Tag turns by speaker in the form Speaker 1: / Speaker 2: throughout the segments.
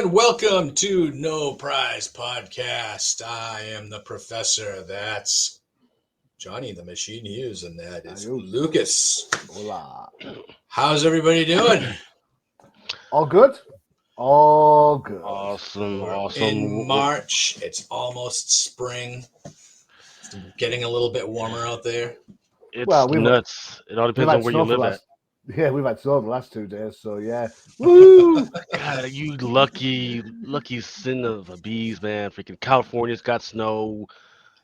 Speaker 1: and welcome to No Prize Podcast. I am the professor. That's Johnny the Machine Hughes, and that is Lucas.
Speaker 2: Hola.
Speaker 1: How's everybody doing?
Speaker 2: All good? All good.
Speaker 1: We're in March. It's almost spring. It's getting a little bit warmer out there.
Speaker 3: It's nuts. It all depends on where you live at.
Speaker 2: Yeah, we've had snow the last 2 days, so yeah. Woo!
Speaker 3: God, you lucky son of a bees, man. Freaking California's got snow.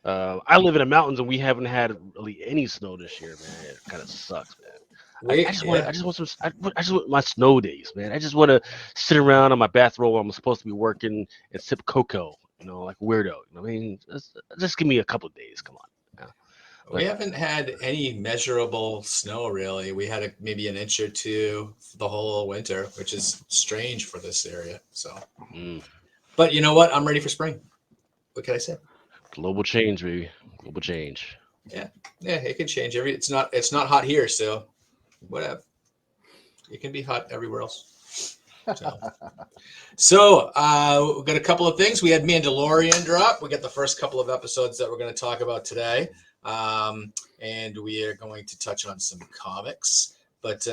Speaker 3: I live in the mountains and we haven't had really any snow this year, man. It kind of sucks, man. I just want my snow days, man. I just want to sit around on my bathrobe. I'm supposed to be working and sip cocoa, like a weirdo. I mean, just give me a couple of days. Come on.
Speaker 1: We haven't had any measurable snow, really. We had maybe an inch or two the whole winter, which is strange for this area. So, But you know what? I'm ready for spring. What can I say?
Speaker 3: Global change, baby. Global change.
Speaker 1: Yeah, it can change. It's not hot here, so whatever. It can be hot everywhere else. So we've got a couple of things. We had Mandalorian drop. We got the first couple of episodes that we're going to talk about today. And we are going to touch on some comics. But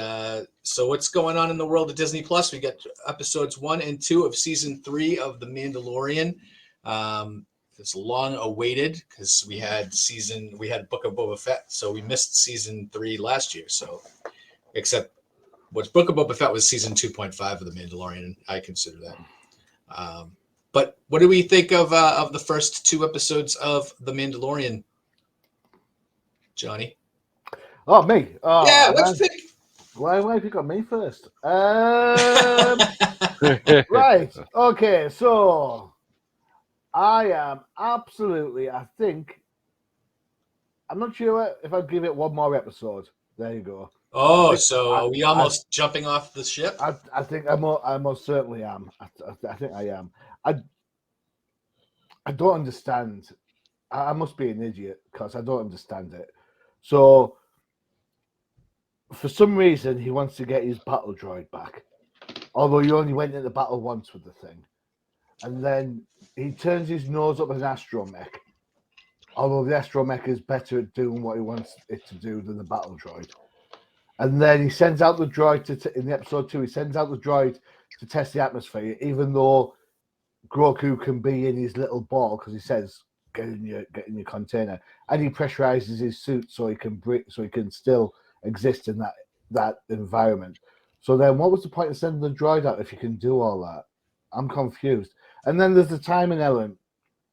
Speaker 1: so what's going on in the world of Disney Plus? We got episodes 1 and 2 of season 3 of The Mandalorian. It's long awaited because we had Book of Boba Fett, so we missed season 3 last year. So except what's Book of Boba Fett was season 2.5 of The Mandalorian, and I consider that. But what do we think of the first 2 episodes of The Mandalorian? Johnny?
Speaker 2: Oh, me? Oh,
Speaker 1: yeah, let's pick.
Speaker 2: Why have you got me first? Right. Okay, so I am absolutely, I'm not sure if I'd give it one more episode. There you go.
Speaker 1: Oh, are we almost jumping off the ship?
Speaker 2: I think I most certainly am. I think I am. I don't understand. I must be an idiot because I don't understand it. So, for some reason, he wants to get his battle droid back. Although he only went into battle once with the thing. And then he turns his nose up at an astromech. Although the astromech is better at doing what he wants it to do than the battle droid. And then he sends out the droid in the episode 2, he sends out the droid to test the atmosphere, even though Grogu can be in his little ball, because he says, get in your container, and he pressurizes his suit so he can still exist in that environment. So then, what was the point of sending the droid out if you can do all that? I'm confused. And then there's the timing element.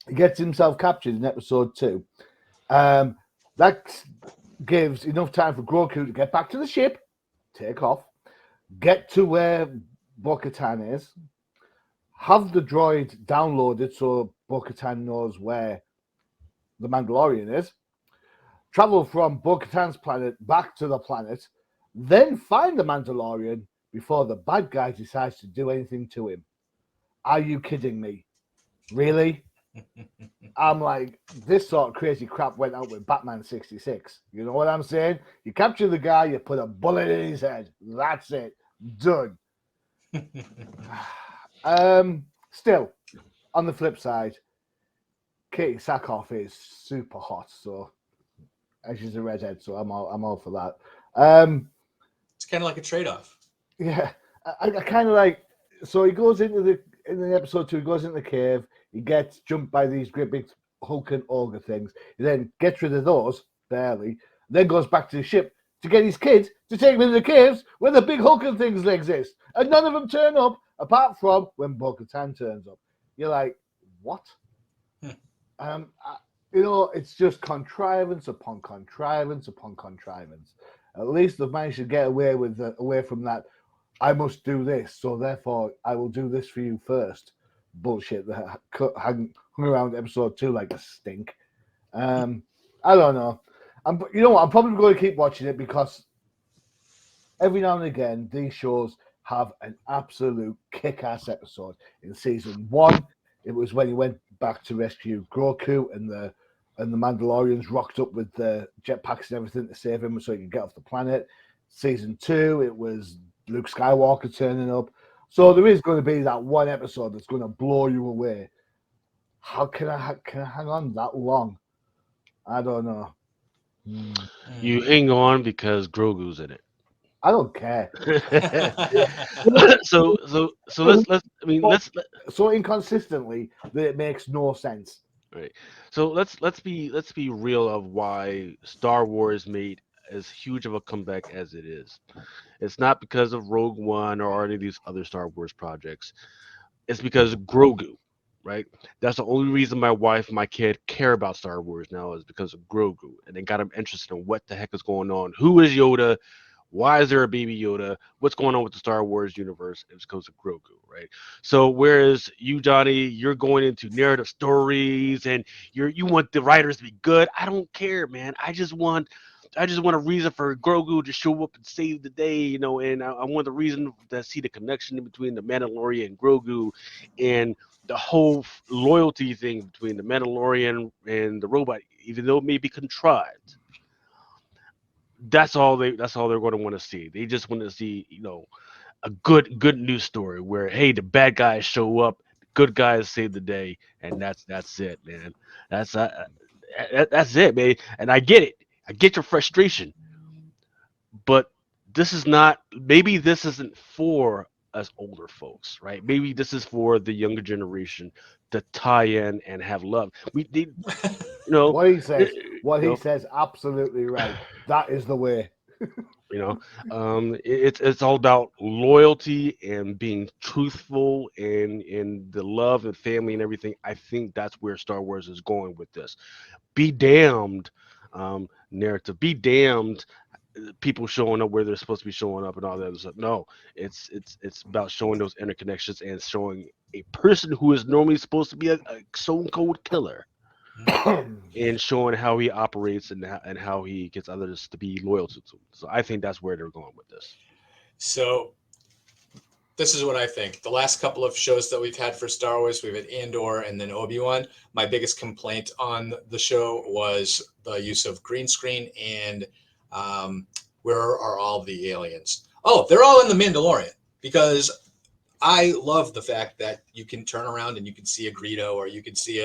Speaker 2: He gets himself captured in episode 2. That gives enough time for Grogu to get back to the ship, take off, get to where Bo-Katan is, have the droid downloaded so Bo-Katan knows where the Mandalorian is, travel from Bo-Katan's planet back to the planet, then find the Mandalorian before the bad guy decides to do anything to him. Are you kidding me? Really? I'm like, this sort of crazy crap went out with Batman 66. You know what I'm saying? You capture the guy, you put a bullet in his head. That's it. Done. Still, on the flip side, Katie Sackhoff is super hot, so and she's a redhead, so I'm all for that.
Speaker 1: It's kind of like a trade-off.
Speaker 2: Yeah, I kind of like. So he goes in the episode 2. He goes into the cave. He gets jumped by these great big hulking ogre things. He then gets rid of those barely. Then goes back to the ship to get his kids to take him into the caves where the big hulking things exist, and none of them turn up apart from when Bo-Katan turns up. You're like, what? It's just contrivance upon contrivance upon contrivance. At least they've managed to get away from that. I must do this, so therefore I will do this for you first. Bullshit that hung around episode 2 like a stink. I don't know. I'm probably going to keep watching it because every now and again these shows have an absolute kick-ass episode. In season 1, it was when he went back to rescue Grogu and the Mandalorians rocked up with the jetpacks and everything to save him so he could get off the planet. Season 2, it was Luke Skywalker turning up. So there is going to be that one episode that's going to blow you away. How can I hang on that long? I don't know.
Speaker 3: You hang on because Grogu's in it.
Speaker 2: I don't care.
Speaker 3: So let's
Speaker 2: So inconsistently that it makes no sense.
Speaker 3: right. So let's be real of why Star Wars made as huge of a comeback as it is. It's not because of Rogue One or any of these other Star Wars projects. It's because of Grogu, right? That's the only reason my wife and my kid care about Star Wars now is because of Grogu, and they got them interested in what the heck is going on. Who is Yoda? Why is there a baby Yoda? What's going on with the Star Wars universe? It's because of Grogu, right? So whereas you, Johnny, you're going into narrative stories and you want the writers to be good. I don't care, man. I just want a reason for Grogu to show up and save the day, and I want the reason to see the connection between the Mandalorian and Grogu, and the whole loyalty thing between the Mandalorian and the robot, even though it may be contrived. That's all they're going to want to see. They just want to see, a good news story where, hey, the bad guys show up, the good guys save the day, and that's it, man. That's it, man. And I get it. I get your frustration, but this is not. Maybe this isn't for us older folks, right? Maybe this is for the younger generation to tie in and have love. We need,
Speaker 2: What he says,
Speaker 3: you know,
Speaker 2: absolutely right. That is the way.
Speaker 3: it's all about loyalty and being truthful and in the love and family and everything. I think that's where Star Wars is going with this. Be damned, narrative. Be damned, people showing up where they're supposed to be showing up and all that other stuff. No, it's about showing those interconnections and showing a person who is normally supposed to be a stone cold killer and showing how he operates and how he gets others to be loyal to him. So I think that's where they're going with this.
Speaker 1: So this is what I think. The last couple of shows that we've had for Star Wars, we've had Andor and then Obi-Wan. My biggest complaint on the show was the use of green screen and where are all the aliens? Oh, they're all in the Mandalorian, because I love the fact that you can turn around and you can see a Greedo, or you can see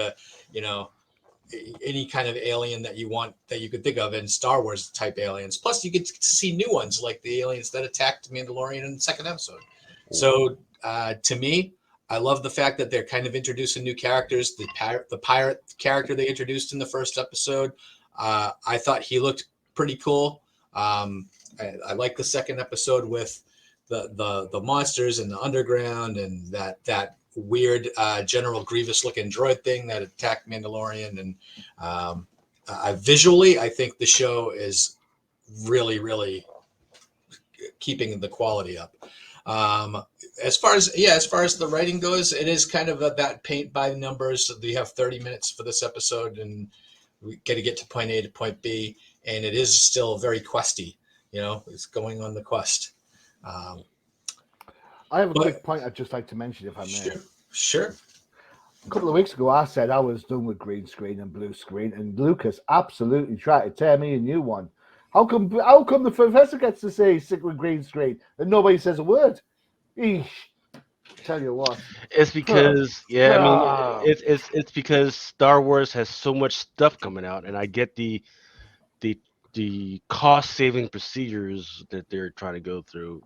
Speaker 1: any kind of alien that you want, that you could think of in Star Wars type aliens. Plus, you get to see new ones like the aliens that attacked Mandalorian in the second episode. So to me, I love the fact that they're kind of introducing new characters. The pirate character they introduced in the first episode, I thought he looked pretty cool. I like the second episode with the monsters in the underground and that weird General Grievous looking droid thing that attacked Mandalorian. And visually, I think the show is really, really keeping the quality up. As far as the writing goes, it is kind of that paint by numbers. So you have 30 minutes for this episode, and we got to get to point A to point B, and it is still very questy. It's going on the quest.
Speaker 2: I have a quick point I'd just like to mention, if I may.
Speaker 1: Sure.
Speaker 2: A couple of weeks ago, I said I was done with green screen and blue screen, and Lucas absolutely tried to tear me a new one. How come the professor gets to say sick with green screen and nobody says a word? Eesh. Tell you what.
Speaker 3: It's because it's because Star Wars has so much stuff coming out, and I get the cost saving procedures that they're trying to go through.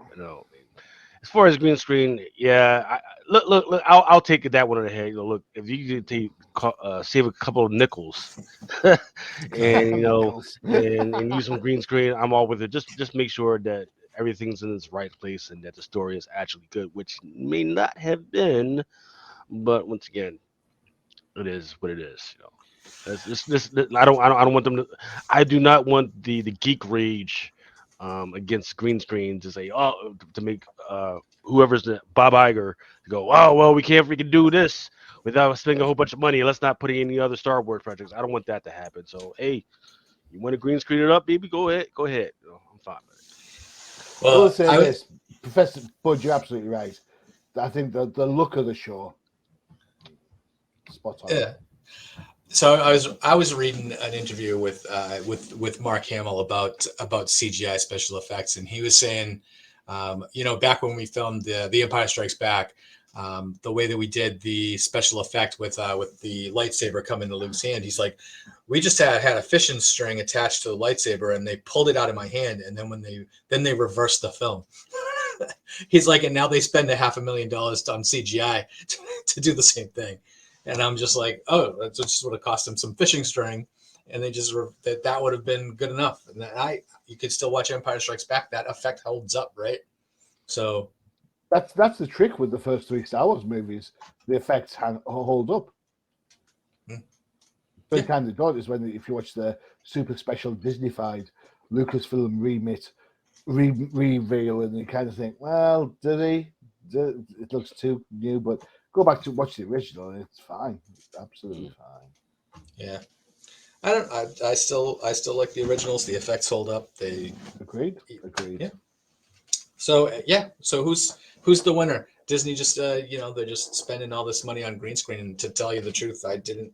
Speaker 3: As far as green screen, yeah. Look, I'll take that one on the head. Look, if you could save a couple of nickels, and and use some green screen, I'm all with it. Just make sure that everything's in its right place and that the story is actually good, which may not have been, but once again, it is what it is. This I don't want them to. I do not want the geek rage against green screen to say, to make whoever's the Bob Iger to go, oh well, we can't freaking do this without spending a whole bunch of money. Let's not put any other Star Wars projects. I don't want that to happen. So hey, you want to green screen it up, baby? Go ahead. I'm fine with it.
Speaker 2: Well, I will say this, Professor Bud, you're absolutely right. I think the look of the show, spot on.
Speaker 1: Yeah. So I was reading an interview with Mark Hamill about CGI special effects, and he was saying Back when we filmed the Empire Strikes Back, the way that we did the special effect with the lightsaber coming to Luke's hand, he's like, we just had a fishing string attached to the lightsaber, and they pulled it out of my hand, and then they reversed the film. He's like, and now they spend $500,000 on CGI to do the same thing, and I'm just like, oh, that just would have cost them some fishing string, and they just that would have been good enough, and you could still watch Empire Strikes Back. That effect holds up, right? So
Speaker 2: that's the trick with the first 3 Star Wars movies. The effects hold up. The only time they don't is when, if you watch the super special Disney-fied Lucasfilm reveal, and you kind of think, well, did he? It looks too new, but go back to watch the original, and it's fine. It's absolutely fine.
Speaker 1: Yeah. I still like the originals. The effects hold up. They
Speaker 2: Agreed.
Speaker 1: Yeah. So who's the winner? Disney just they're just spending all this money on green screen. And to tell you the truth, I didn't.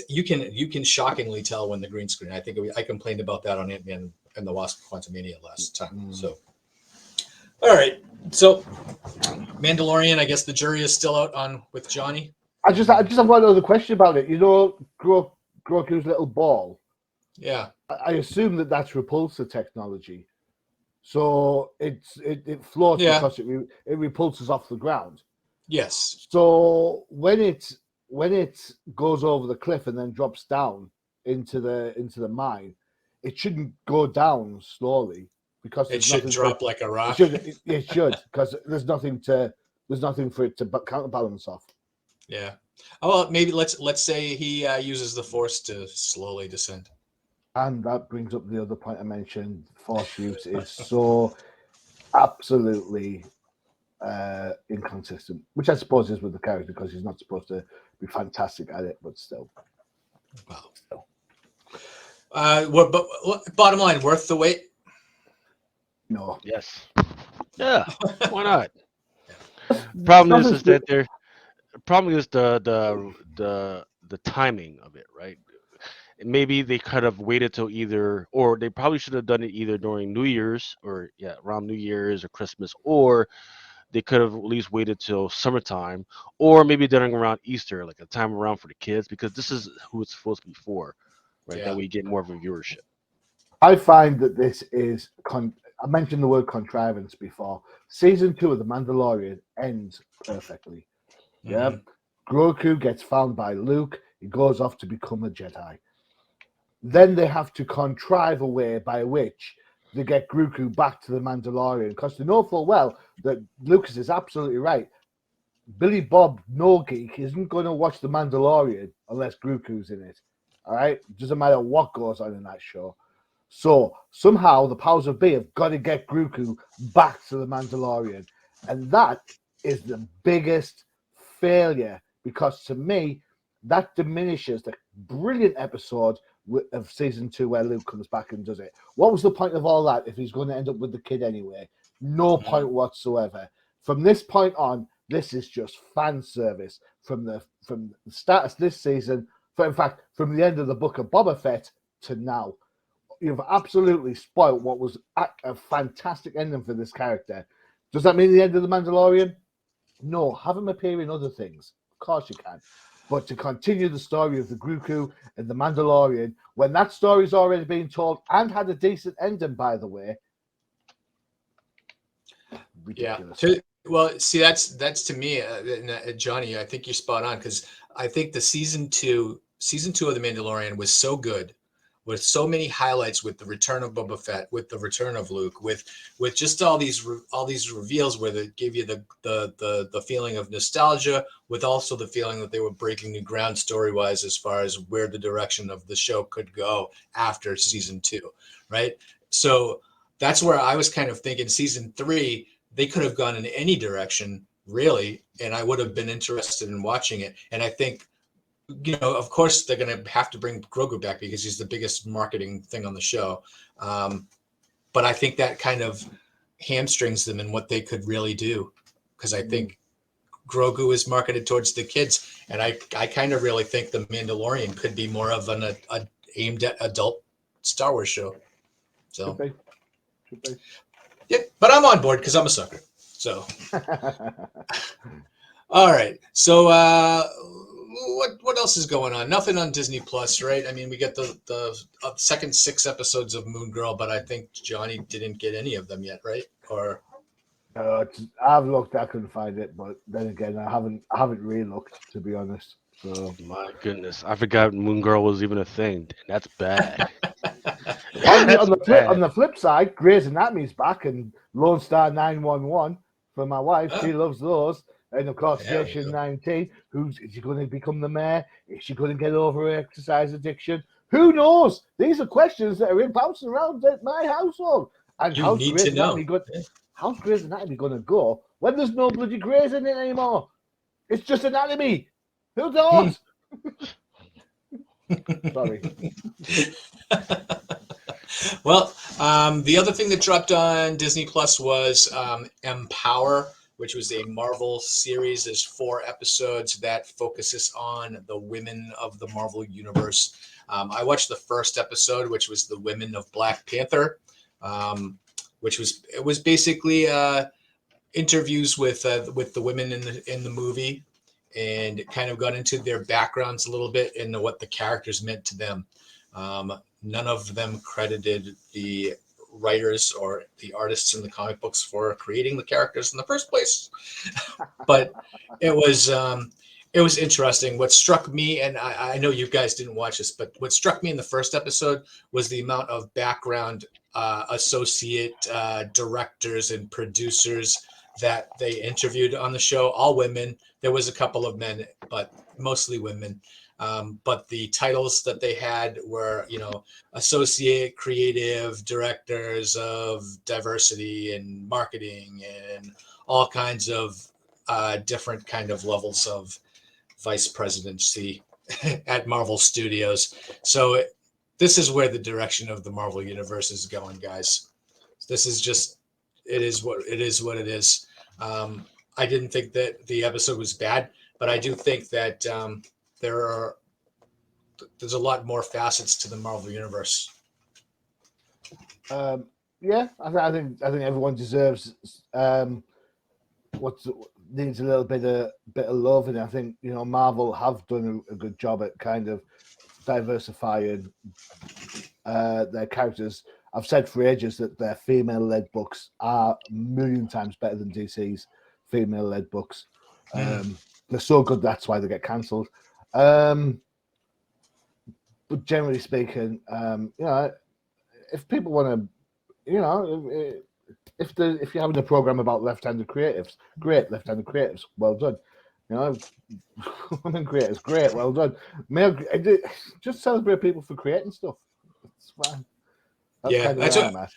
Speaker 1: You can shockingly tell when the green screen. I think I complained about that on Ant-Man and the Wasp: Quantumania last time. So, all right. So, Mandalorian. I guess the jury is still out on with Johnny.
Speaker 2: I just have one other question about it. Grogu's little ball.
Speaker 1: Yeah.
Speaker 2: I assume that's repulsor technology, so it floats because it repulses off the ground.
Speaker 1: Yes.
Speaker 2: So when it goes over the cliff and then drops down into the mine, it shouldn't go down slowly because
Speaker 1: it should drop like a rock.
Speaker 2: It should because there's nothing for it to counterbalance off.
Speaker 1: Yeah. Oh, well, maybe let's say he uses the Force to slowly descend.
Speaker 2: And that brings up the other point I mentioned. Force use is so absolutely inconsistent, which I suppose is with the character because he's not supposed to be fantastic at it, but still.
Speaker 1: Wow. But bottom line, worth the wait?
Speaker 2: No.
Speaker 3: Yes. Yeah. Why not? Problem is that the timing of it, right? Maybe they could have waited till or they probably should have done it either during New Year's or around New Year's or Christmas, or they could have at least waited till summertime, or maybe during around Easter, like a time around for the kids, because this is who it's supposed to be for, right?
Speaker 1: Yeah.
Speaker 3: That we get more of a viewership.
Speaker 2: I find that this is I mentioned the word contrivance before. Season 2 of The Mandalorian ends perfectly. Yeah. Grogu gets found by Luke. He goes off to become a Jedi. Then they have to contrive a way by which they get Grogu back to the Mandalorian, because they know full well that Lucas is absolutely right. Billy Bob No Geek isn't going to watch The Mandalorian unless Grogu's in it. All right? Doesn't matter what goes on in that show. So somehow the powers of be have got to get Grogu back to the Mandalorian. And that is the biggest failure, because to me, that diminishes the brilliant episode of season 2 where Luke comes back and does it. What was the point of all that if he's going to end up with the kid anyway? No point whatsoever. From this point on, this is just fan service from the start of this season. In fact, from the end of the book of Boba Fett to now, you've absolutely spoiled what was a fantastic ending for this character. Does that mean the end of the Mandalorian? No, have him appear in other things. Of course you can. But to continue the story of the Grogu and the Mandalorian, when that story's already been told and had a decent ending, by the way, ridiculous.
Speaker 1: Yeah. Well, see, that's to me, Johnny. I think you're spot on, because I think the season two of the Mandalorian was so good, with so many highlights, with the return of Boba Fett, with the return of Luke, with just all these reveals where they give you the feeling of nostalgia, with also the feeling that they were breaking new ground story-wise as far as where the direction of the show could go after season 2, right? So that's where I was kind of thinking season 3, they could have gone in any direction, really, and I would have been interested in watching it. And I think, of course, they're going to have to bring Grogu back because he's the biggest marketing thing on the show. But I think that kind of hamstrings them in what they could really do, because I think Grogu is marketed towards the kids, and I kind of really think the Mandalorian could be more of an aimed at adult Star Wars show. So,
Speaker 2: Should be.
Speaker 1: Yeah, but I'm on board because I'm a sucker. So, all right. So, what else is going on? Nothing on Disney Plus, right? I mean, we get the second 6 episodes of Moon Girl, but I think Johnny didn't get any of them yet, right? Or
Speaker 2: I've looked, I couldn't find it, but then again, I haven't re-looked, to be honest. So
Speaker 3: My goodness, I forgot Moon Girl was even a thing. That's bad.
Speaker 2: on
Speaker 3: That's bad.
Speaker 2: the flip side, Grey's Anatomy's back, and Lone Star 911 for my wife. She loves those. And of course, Station 19. Is she going to become the mayor? Is she going to get over her exercise addiction? Who knows? These are questions that are bouncing around at my household. And
Speaker 1: you need to know.
Speaker 2: How's Grey's Anatomy going to go when there's no bloody Greys in it anymore? It's just anatomy. Who knows? Sorry.
Speaker 1: Well, the other thing that dropped on Disney Plus was Empower, which was a Marvel series. There's 4 episodes that focuses on the women of the Marvel Universe. I watched the first episode, which was the women of Black Panther, which was basically interviews with the women in the movie, and it kind of got into their backgrounds a little bit and what the characters meant to them. None of them credited the writers or the artists in the comic books for creating the characters in the first place. But it was interesting. What struck me, and I know you guys didn't watch this, but what struck me in the first episode was the amount of background associate directors and producers that they interviewed on the show. All women. There was a couple of men, but mostly women. But the titles that they had were, associate creative directors of diversity and marketing and all kinds of different kind of levels of vice presidency at Marvel Studios. So this is where the direction of the Marvel Universe is going, guys. This is just, it is what it is. I didn't think that the episode was bad, but I do think that there's a lot more facets to the Marvel Universe.
Speaker 2: Yeah, I think everyone deserves needs a little bit of love, and I think Marvel have done a good job at kind of diversifying their characters. I've said for ages that their female-led books are a million times better than DC's female-led books. They're so good, that's why they get cancelled. But generally speaking, if people want to, if you're having a program about left-handed creatives, great. Left-handed creatives, well done. Women creators, great, well done. Just celebrate people for creating stuff. It's fine. That's kind of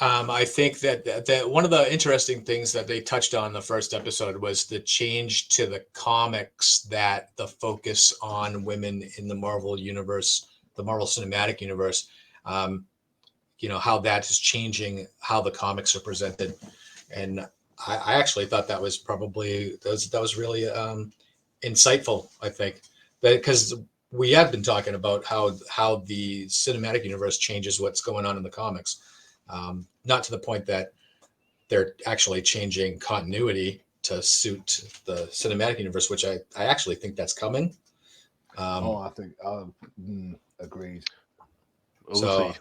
Speaker 1: I think that one of the interesting things that they touched on in the first episode was the change to the comics, that the focus on women in the Marvel universe, the Marvel Cinematic Universe, how that is changing how the comics are presented. And I actually thought that was probably, that was really insightful, I think, because we have been talking about how the cinematic universe changes what's going on in the comics. Not to the point that they're actually changing continuity to suit the cinematic universe, which I actually think that's coming.
Speaker 2: I think agreed.
Speaker 1: So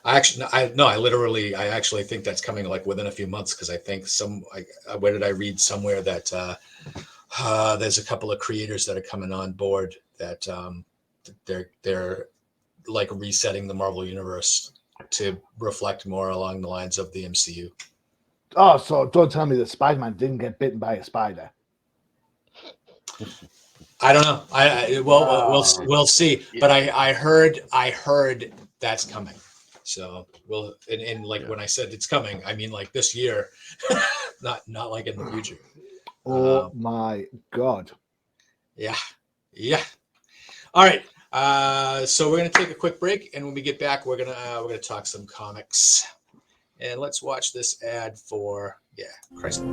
Speaker 1: I actually think that's coming like within a few months, because I think where did I read somewhere that there's a couple of creators that are coming on board that they're like resetting the Marvel universe to reflect more along the lines of the MCU.
Speaker 2: Oh, so don't tell me that Spider-Man didn't get bitten by a spider.
Speaker 1: I don't know. We'll see. But I heard that's coming. So when I said it's coming, I mean like this year, not like in the future.
Speaker 2: Oh my God.
Speaker 1: Yeah. All right. So we're gonna take a quick break, and when we get back, we're gonna talk some comics. And let's watch this ad for Christ.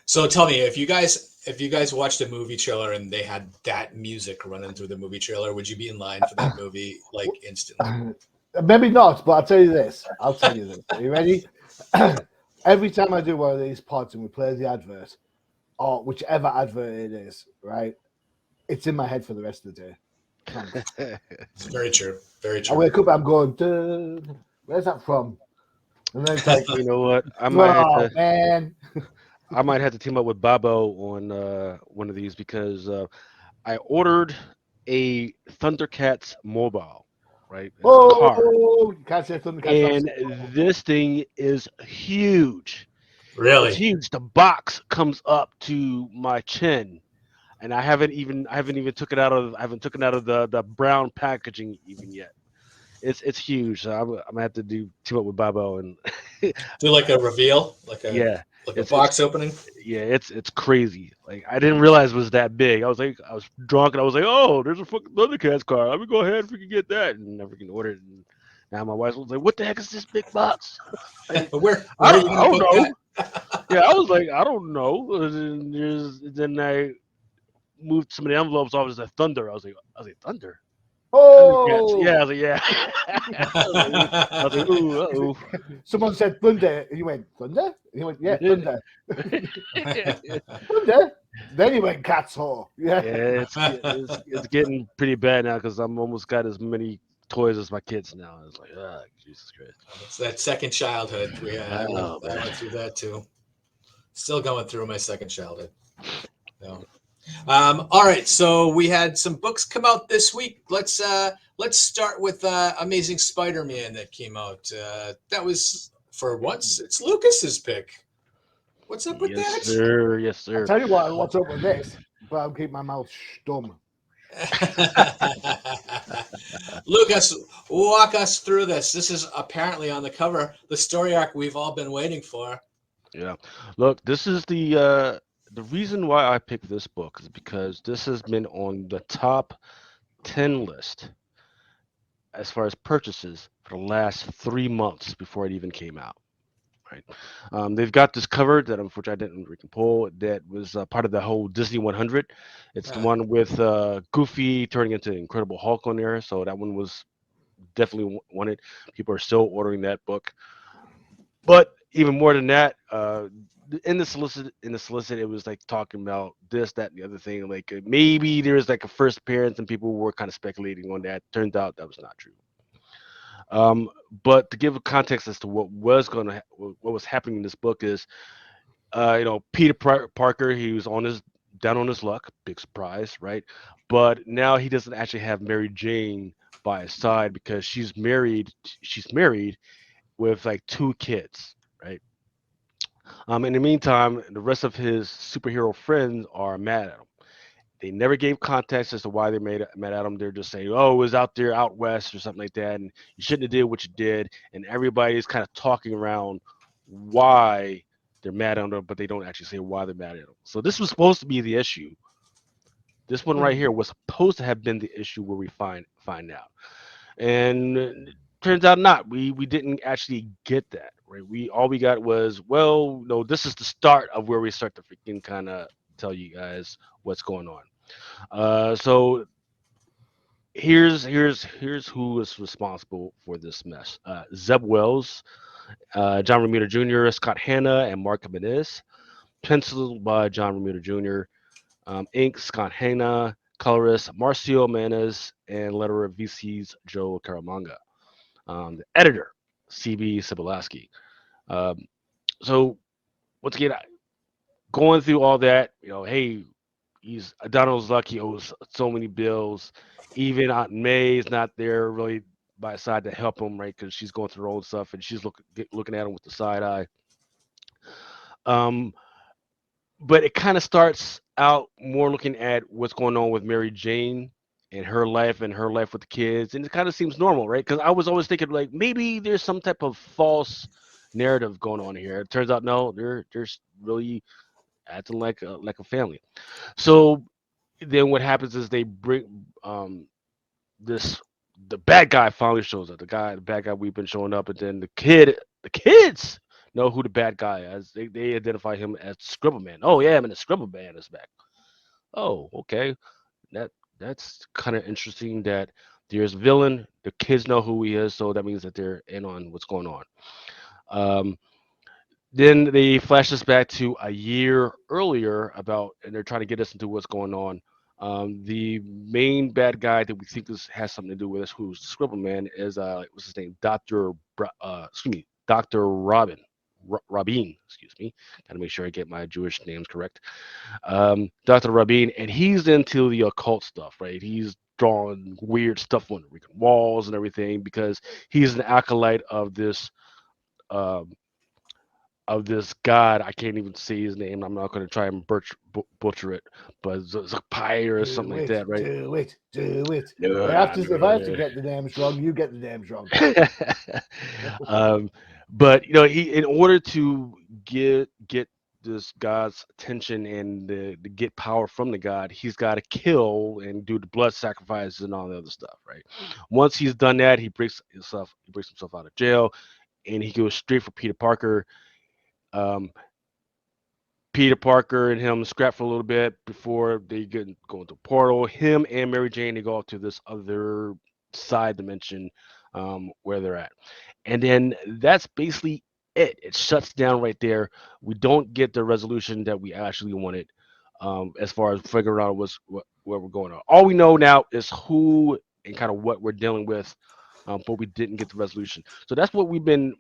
Speaker 1: So tell me, if you guys watched a movie trailer and they had that music running through the movie trailer, would you be in line for that movie like instantly?
Speaker 2: Maybe not, but I'll tell you this. I'll tell you this. Are you ready? Every time I do one of these pods and we play the advert, or whichever advert it is, right? It's in my head for the rest of the day.
Speaker 1: It's very true. Very
Speaker 2: I
Speaker 1: true.
Speaker 2: wake up, I'm going, "Duh, where's that from?" And then it's like,
Speaker 3: You know what?
Speaker 2: oh man.
Speaker 3: I might have to team up with Bobo on one of these because I ordered a Thundercats mobile, right? It's a car,
Speaker 2: Oh, you can't say Thundercats.
Speaker 3: and this thing is huge. It's
Speaker 1: Really?
Speaker 3: huge. The box comes up to my chin, and I haven't even took it out of I haven't taken out of the brown packaging even yet. It's huge. So I'm gonna have to team up with Bobo and
Speaker 1: Do like a reveal,
Speaker 3: yeah,
Speaker 1: like a
Speaker 3: it's
Speaker 1: box opening.
Speaker 3: yeah, it's crazy. Like I didn't realize it was that big. I was drunk and I was like, oh, there's a fucking Thundercats car. Let me go ahead and freaking get that, and never can order it. And now my wife was like, what the heck is this big box? Like,
Speaker 1: Where are you
Speaker 3: I
Speaker 1: gonna
Speaker 3: don't
Speaker 1: put
Speaker 3: know.
Speaker 1: that?
Speaker 3: Yeah, I was like, I don't know. And then I moved some of the envelopes off as a Thunder. I was like, Thunder. Thundercats.
Speaker 2: Oh,
Speaker 3: Yeah, I was like, yeah. I was like, ooh, uh-oh.
Speaker 2: someone said thunder, and you went thunder. And he went, yeah,
Speaker 3: You did.
Speaker 2: thunder, thunder. Then he went cat's hole. Yeah.
Speaker 3: Yeah, it's getting pretty bad now because I'm almost got as many toys as my kids now. It's like, ah, Jesus Christ.
Speaker 1: It's that second childhood.
Speaker 3: I know,
Speaker 1: I
Speaker 3: man.
Speaker 1: went through that too. Still going through my second childhood. No. All right, so we had some books come out this week. Let's start with Amazing Spider-Man that came out. That was for once it's Lucas's pick. What's up with
Speaker 3: Yes,
Speaker 1: that?
Speaker 3: sir. Yes,
Speaker 2: I'll
Speaker 3: sir.
Speaker 2: tell you what's up with this, but I'll keep my mouth dumb.
Speaker 1: Lucas, walk us through this. This is apparently on the cover the story arc we've all been waiting for.
Speaker 3: Yeah. Look, this is the reason why I picked this book is because this has been on the top 10 list as far as purchases for the last 3 months before it even came out. Right. They've got this cover that which I didn't freaking pull. That was part of the whole Disney 100. It's the
Speaker 1: Uh,
Speaker 3: one with Goofy turning into Incredible Hulk on there. So that one was definitely wanted. People are still ordering that book. But even more than that, in the solicit, it was like talking about this, that, and the other thing. Like maybe there's like a first appearance, and people were kind of speculating on that. Turns out that was not true. Um, but to give a context as to what was happening in this book is, Peter Parker, he was on his down on his luck, big surprise, right? But now he doesn't actually have Mary Jane by his side because she's married. She's married with like two kids, right? In the meantime, the rest of his superhero friends are mad at him. They never gave context as to why they mad at him. They're just saying, "Oh, it was out there, out west, or something like that, and you shouldn't have did what you did." And everybody's kind of talking around why they're mad at him, but they don't actually say why they're mad at him. So this was supposed to be the issue. This one right here was supposed to have been the issue where we find out, and turns out not. We didn't actually get that, right? We got was, well, no, this is the start of where we start to freaking kind of tell you guys what's going on. So here's who is responsible for this mess. Zeb Wells, John Romita Jr., Scott Hanna, and Mark Benez. Penciled by John Romita Jr. Ink, Scott Hanna. Colorist, Marcio Manes, and letterer VC's Joe Caramanga. The editor, CB Sibilaski. Um, so once again, going through all that, hey, he's Donald's luck. He owes so many bills. Even Aunt May's not there really by his side to help him, right? Because she's going through her own stuff and she's looking at him with the side eye. Um, but it kind of starts out more looking at what's going on with Mary Jane and her life with the kids, and it kind of seems normal, right? Because I was always thinking like maybe there's some type of false narrative going on here. It turns out no, they're really acting like a family. So then what happens is they bring this the bad guy finally shows up. The bad guy we've been showing up, and then the kids know who the bad guy is. They identify him as Scribble Man. Oh yeah, I mean the Scribble Man is back. Oh, okay. That that's kind of interesting that there's a villain. The kids know who he is, so that means that they're in on what's going on. Um, then they flash us back to a year earlier about, and they're trying to get us into what's going on. The main bad guy that we think has something to do with us, who's the Scribble Man, is what's his name, Doctor Rabin. Excuse me. Got to make sure I get my Jewish names correct. Dr. Rabin, and he's into the occult stuff, right? He's drawing weird stuff on the walls and everything because he's an acolyte um, of this god. I can't even say his name. I'm not going to try and butcher it, but Zapire or something like that, right?
Speaker 2: Do it.
Speaker 3: No,
Speaker 2: If I have to get the names wrong, you get the names wrong.
Speaker 3: um, but he, in order to get this god's attention and to get power from the god, he's got to kill and do the blood sacrifices and all the other stuff, right? Once he's done that, he breaks himself out of jail, and he goes straight for Peter Parker. Um, Peter Parker and him scrap for a little bit before they go into a portal. Him and Mary Jane, they go off to this other side dimension, where they're at. And then that's basically it. It shuts down right there. We don't get the resolution that we actually wanted, as far as figuring out where we're going on. All we know now is who and kind of what we're dealing with, but we didn't get the resolution. So that's what they've been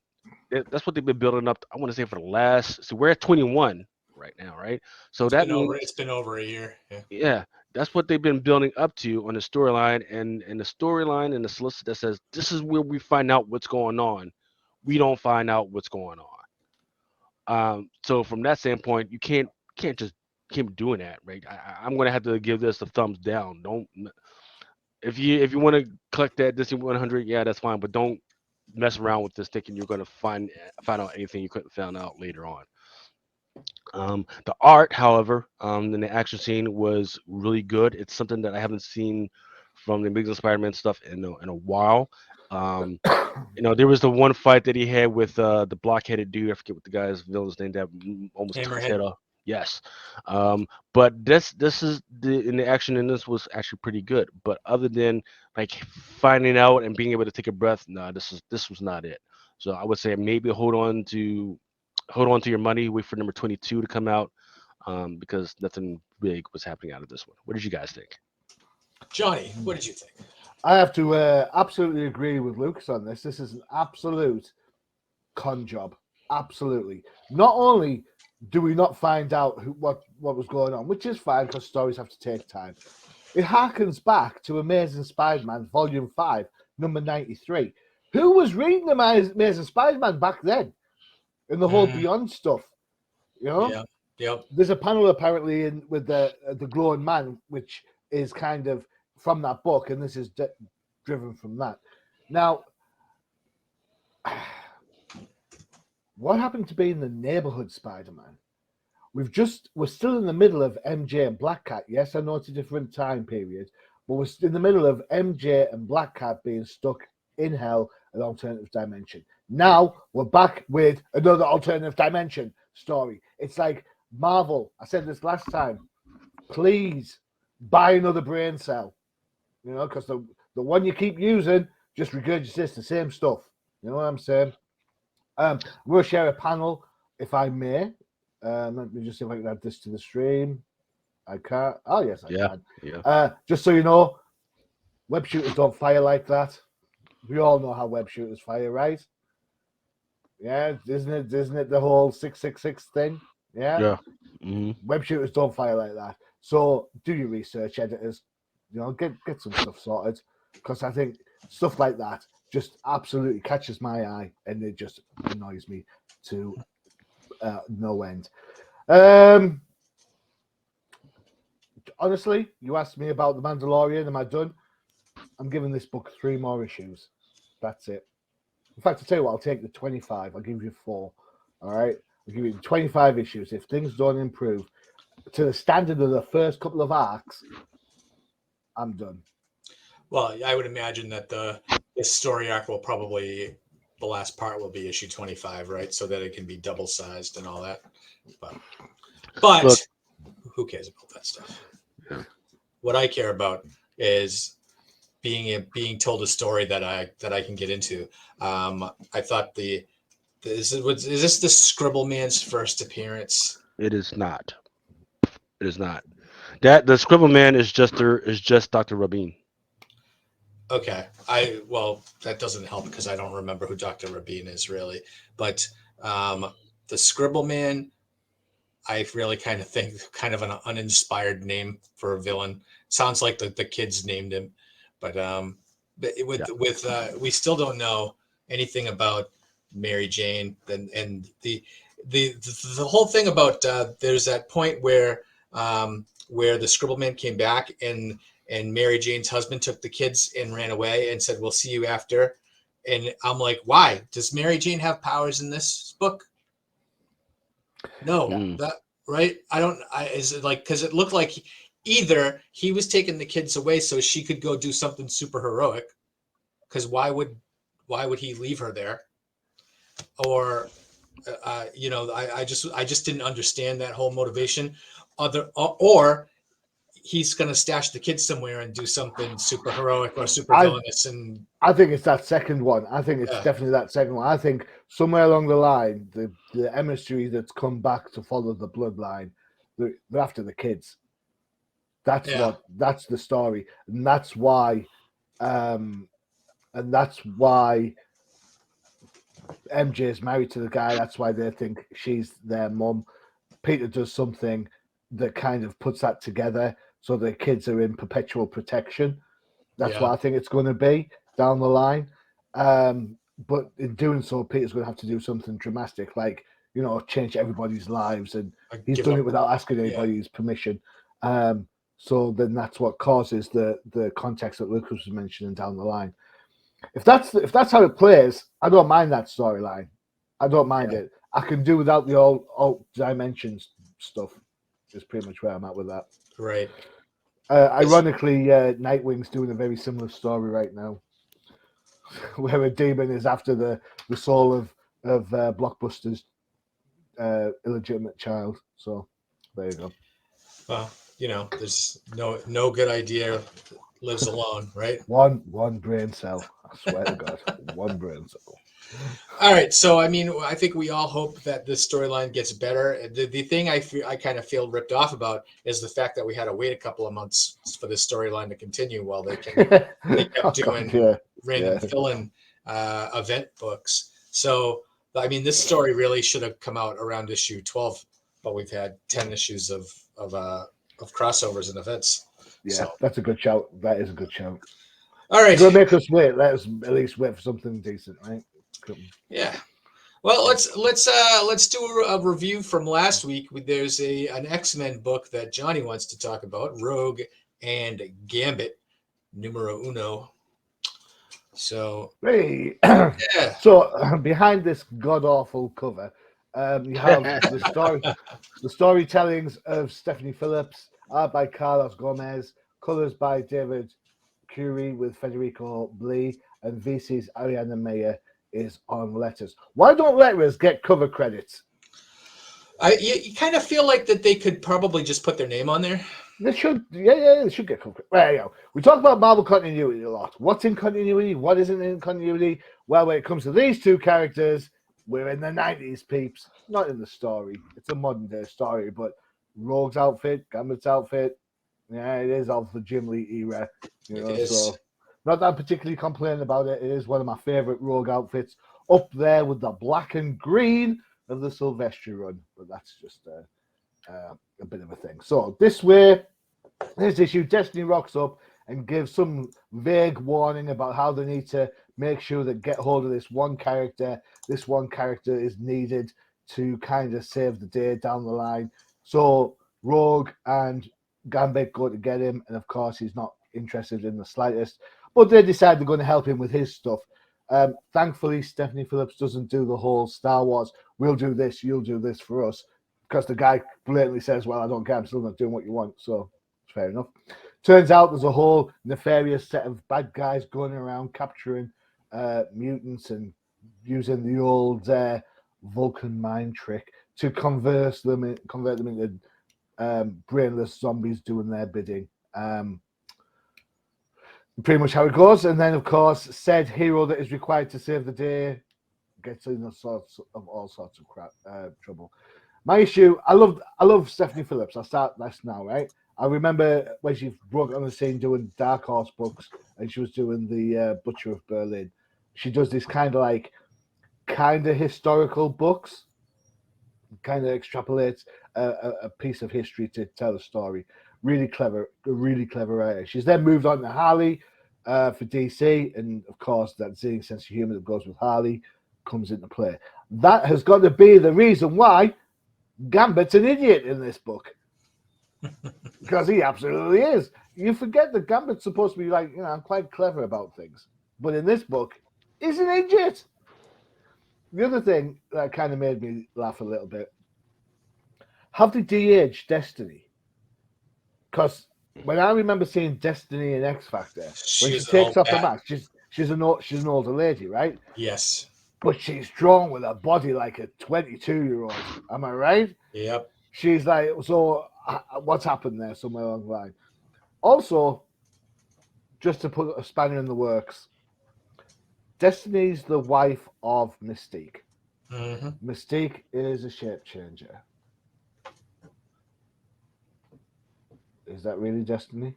Speaker 3: building up. I want to say for the last. So we're at 21 right now, right? So that means,
Speaker 1: It's been over a year. Yeah.
Speaker 3: yeah, that's what they've been building up to on the storyline, and the storyline and the solicit that says this is where we find out what's going on. We don't find out what's going on. So from that standpoint, you can't just keep doing that, right? I'm gonna have to give this a thumbs down. Don't if you want to collect that Disney 100, yeah, that's fine, but don't mess around with this thinking you're gonna find out anything you couldn't find out later on. The art, however, in the action scene was really good. It's something that I haven't seen from the Amazing Spider-Man stuff in a while. Um, there was the one fight that he had with the block-headed dude. I forget what the guy's villain's name that almost took his head
Speaker 1: Hammerhead.
Speaker 3: off. Yes, but this is the action in this was actually pretty good. But other than like finding out and being able to take a breath, no, this was not it. So I would say maybe hold on to your money. Wait for number 22 to come out, because nothing big was happening out of this one. What did you guys think?
Speaker 1: Johnny, what did you think?
Speaker 2: I have to absolutely agree with Lucas on this. This is an absolute con job. Absolutely. Not only do we not find out what was going on, which is fine because stories have to take time. It harkens back to Amazing Spider-Man Volume 5, number 93. Who was reading Amazing Spider-Man back then? And the whole Beyond stuff,
Speaker 1: Yeah. Yep.
Speaker 2: There's a panel apparently with the glowing man, which is kind of from that book, and this is driven from that. Now, what happened to being the neighborhood Spider-Man? We're still in the middle of MJ and Black Cat. Yes, I know it's a different time period, but we're in the middle of MJ and Black Cat being stuck in hell, an alternative dimension. Now we're back with another alternative dimension story. It's like Marvel. I said this last time. Please buy another brain cell, because the one you keep using just regurgitates the same stuff. You know what I'm saying? We'll share a panel, if I may. Let me just see if I can add this to the stream. I can't. Oh yes, I can.
Speaker 3: Yeah.
Speaker 2: Just so you know, web shooters don't fire like that. We all know how web shooters fire, right? Yeah, isn't it the whole 666 thing? Yeah.
Speaker 3: Yeah. Mm-hmm.
Speaker 2: Web shooters don't fire like that. So do your research, editors. Get some stuff sorted, because I think stuff like that just absolutely catches my eye and it just annoys me to no end. Honestly, you asked me about the Mandalorian. Am I done? I'm giving this book 3 more issues. That's it. In fact, I'll tell you what, I'll take the 25. I'll give you 4. All right? I'll give you 25 issues. If things don't improve to the standard of the first couple of arcs, I'm done.
Speaker 1: Well, I would imagine that this story arc will probably the last part will be issue 25, right? So that it can be double sized and all that. But
Speaker 3: Look.
Speaker 1: who cares about that stuff?
Speaker 3: Yeah.
Speaker 1: What I care about is being told a story that I can get into. I thought is this the Scribble Man's first appearance?
Speaker 3: It is not. It is not. That the Scribble Man is just Dr. Rabin.
Speaker 1: Okay, well, that doesn't help because I don't remember who Dr. Rabin is really, but the Scribble Man, I really kind of think kind of an uninspired name for a villain. Sounds like the kids named him, but we still don't know anything about Mary Jane and the whole thing about there's that point where the Scribble Man came back and Mary Jane's husband took the kids and ran away and said, "We'll see you after." And I'm like, why? Does Mary Jane have powers in this book? No, that right. Is it like, because it looked like either he was taking the kids away so she could go do something super heroic, because why would he leave her there? Or I just didn't understand that whole motivation. Or he's going to stash the kids somewhere and do something super heroic or super villainous. And
Speaker 2: I think it's that second one. I think it's definitely that second one. I think somewhere along the line, the emissary that's come back to follow the bloodline, they're after the kids. That's the story, and that's why MJ is married to the guy. That's why they think she's their mum. Peter does something that kind of puts that together, so the kids are in perpetual protection. That's what I think it's going to be down the line. But in doing so, Peter's going to have to do something dramatic, like, change everybody's lives, and he's done it without asking anybody's permission. So then that's what causes the context that Lucas was mentioning down the line. If that's how it plays, I don't mind that storyline. I don't mind it. I can do without the all dimensions stuff. Is pretty much where I'm at with that.
Speaker 1: Right.
Speaker 2: Ironically, Nightwing's doing a very similar story right now, where a demon is after the soul of Blockbuster's illegitimate child. So there you go.
Speaker 1: Well, there's no good idea lives alone, right?
Speaker 2: One brain cell. I swear to God, one brain cell.
Speaker 1: All right, so I mean, I think we all hope that this storyline gets better. The thing I kind of feel ripped off about is the fact that we had to wait a couple of months for this storyline to continue while they kept doing random fill-in event books. So I mean, this story really should have come out around issue 12, but we've had 10 issues of crossovers and events.
Speaker 2: Yeah,
Speaker 1: so.
Speaker 2: That's a good shout. That is a good shout.
Speaker 1: All right,
Speaker 2: you're gonna make us wait. Let us at least wait for something decent, right?
Speaker 1: Yeah. Well, let's do a review from last week. There's an X-Men book that Johnny wants to talk about, Rogue and Gambit, numero uno. So,
Speaker 2: hey. So behind this god awful cover, you have the storytellings of Stephanie Phillips, art by Carlos Gomez, colors by David Curie with Federico Blee, and VC's Ariana Meyer is on letters. Why don't letters get cover credits?
Speaker 1: You kind of feel like that they could probably just put their name on there.
Speaker 2: They should, they should get cover credits. Well, we talk about Marvel continuity a lot. What's in continuity? What isn't in continuity? Well, when it comes to these two characters, we're in the 90s, peeps. Not in the story. It's a modern day story, but Rogue's outfit, Gambit's outfit, it is of the Jim Lee era. So not that I'm particularly complaining about it. It is one of my favorite Rogue outfits, up there with the black and green of the Silvestri run. But that's just a bit of a thing. So this issue, Destiny rocks up and gives some vague warning about how they need to make sure that get hold of this one character. This one character is needed to kind of save the day down the line. So Rogue and Gambit go to get him, and of course he's not interested in the slightest, but they decide they're going to help him with his stuff. Thankfully, Stephanie Phillips doesn't do the whole Star Wars, we'll do this, you'll do this for us, because the guy blatantly says, well, I don't care, I'm still not doing what you want, so fair enough. Turns out there's a whole nefarious set of bad guys going around capturing mutants and using the old Vulcan mind trick to convert them into brainless zombies doing their bidding. Pretty much how it goes. And then, of course, said hero that is required to save the day gets in all sorts of crap trouble. My issue, I love Stephanie Phillips. I'll start this now, right? I remember when she broke on the scene doing Dark Horse books, and she was doing the Butcher of Berlin. She does this kind of historical books, kind of extrapolates a piece of history to tell a story. Really clever writer. She's then moved on to Harley for DC, and of course that zing sense of humor that goes with Harley comes into play. That has got to be the reason why Gambit's an idiot in this book. Because he absolutely is. You forget that Gambit's supposed to be like, I'm quite clever about things. But in this book, he's an idiot. The other thing that kind of made me laugh a little bit, have they de-aged Destiny? Because when I remember seeing Destiny in X Factor, when she takes off the mask, she's an older lady, right?
Speaker 1: Yes.
Speaker 2: But she's drawn with a body like a 22-year-old. Am I right?
Speaker 1: Yep.
Speaker 2: She's like, so what's happened there somewhere along the line? Also, just to put a spanner in the works, Destiny's the wife of Mystique.
Speaker 1: Mm-hmm.
Speaker 2: Mystique is a shape changer. Is that really Destiny?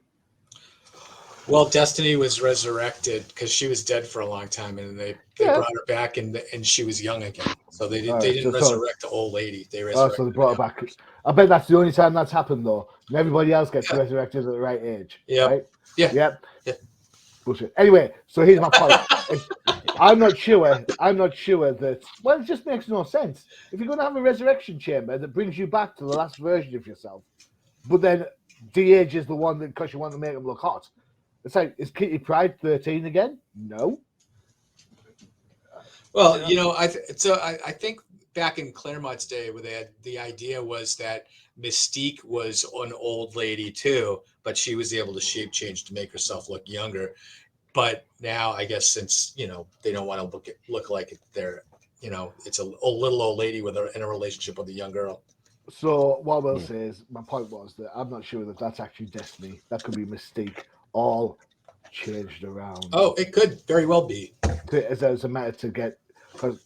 Speaker 1: Well, Destiny was resurrected because she was dead for a long time, and they brought her back, and she was young again. So they didn't resurrect the old lady. They resurrected.
Speaker 2: So they brought her back. I bet that's the only time that's happened, though. And everybody else gets resurrected at the right age.
Speaker 1: Yeah.
Speaker 2: Right?
Speaker 1: Yeah.
Speaker 2: Yep. Bullshit. Anyway, so here's my point. I'm not sure that. Well, it just makes no sense. If you're going to have a resurrection chamber that brings you back to the last version of yourself, but then de-age is the one that because you want to make them look hot. It's like, is Kitty Pryde 13 again? No.
Speaker 1: Well, I think back in Claremont's day, where they had the idea was that Mystique was an old lady too, but she was able to shape change to make herself look younger. But now, I guess since they don't want to look like they're it's a little old lady in a relationship with a young girl.
Speaker 2: So what we'll say is, my point was that I'm not sure that that's actually Destiny. That could be Mystique, all changed around.
Speaker 1: Oh, it could very well be.
Speaker 2: As a matter to get, because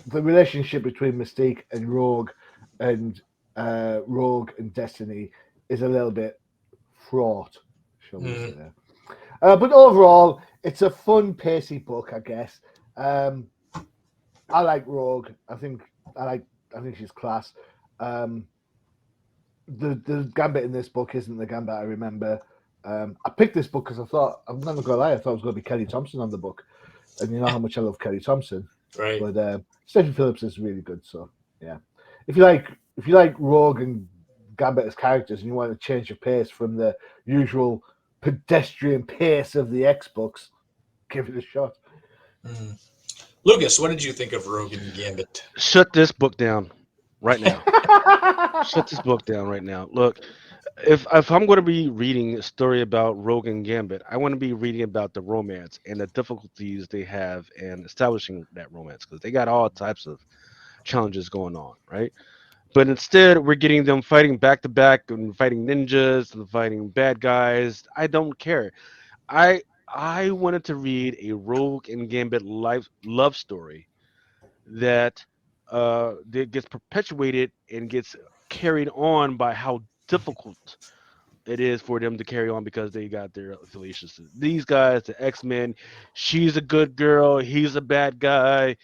Speaker 2: the relationship between Mystique and Rogue and Destiny is a little bit fraught, shall we say. But overall, it's a fun, pacey book, I guess. I like Rogue. I think she's class. The Gambit in this book isn't the Gambit I remember. I picked this book because I thought, I'm not gonna lie, I thought it was going to be Kelly Thompson on the book, and you know how much I love Kelly Thompson.
Speaker 1: Right.
Speaker 2: But Stephen Phillips is really good. So yeah, if you like Rogue and Gambit as characters, and you want to change your pace from the usual pedestrian pace of the X books, give it a shot.
Speaker 1: Lucas, what did you think of Rogue and Gambit?
Speaker 3: Shut this book down right now. Shut this book down right now. Look, if I'm going to be reading a story about Rogue and Gambit, I want to be reading about the romance and the difficulties they have in establishing that romance, because they got all types of challenges going on, right? But instead, we're getting them fighting back to back and fighting ninjas and fighting bad guys. I don't care. I wanted to read a Rogue and Gambit love story that gets perpetuated and gets carried on by how difficult it is for them to carry on because they got their affiliations to these guys, the X-Men. She's a good girl, he's a bad guy.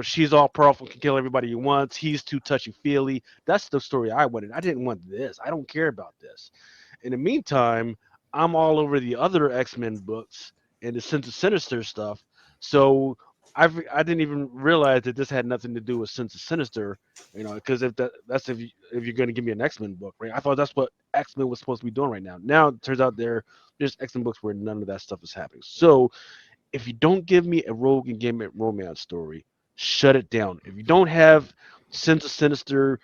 Speaker 3: She's all powerful, can kill everybody he wants. He's too touchy-feely. That's the story I wanted. I didn't want this. I don't care about this. In the meantime, I'm all over the other X-Men books and the Sense of Sinister stuff. So I didn't even realize that this had nothing to do with Sense of Sinister, because if you're going to give me an X-Men book, right? I thought that's what X-Men was supposed to be doing right now. Now it turns out there's X-Men books where none of that stuff is happening. So if you don't give me a Rogue and Gambit romance story, shut it down. If you don't have Sense of Sinister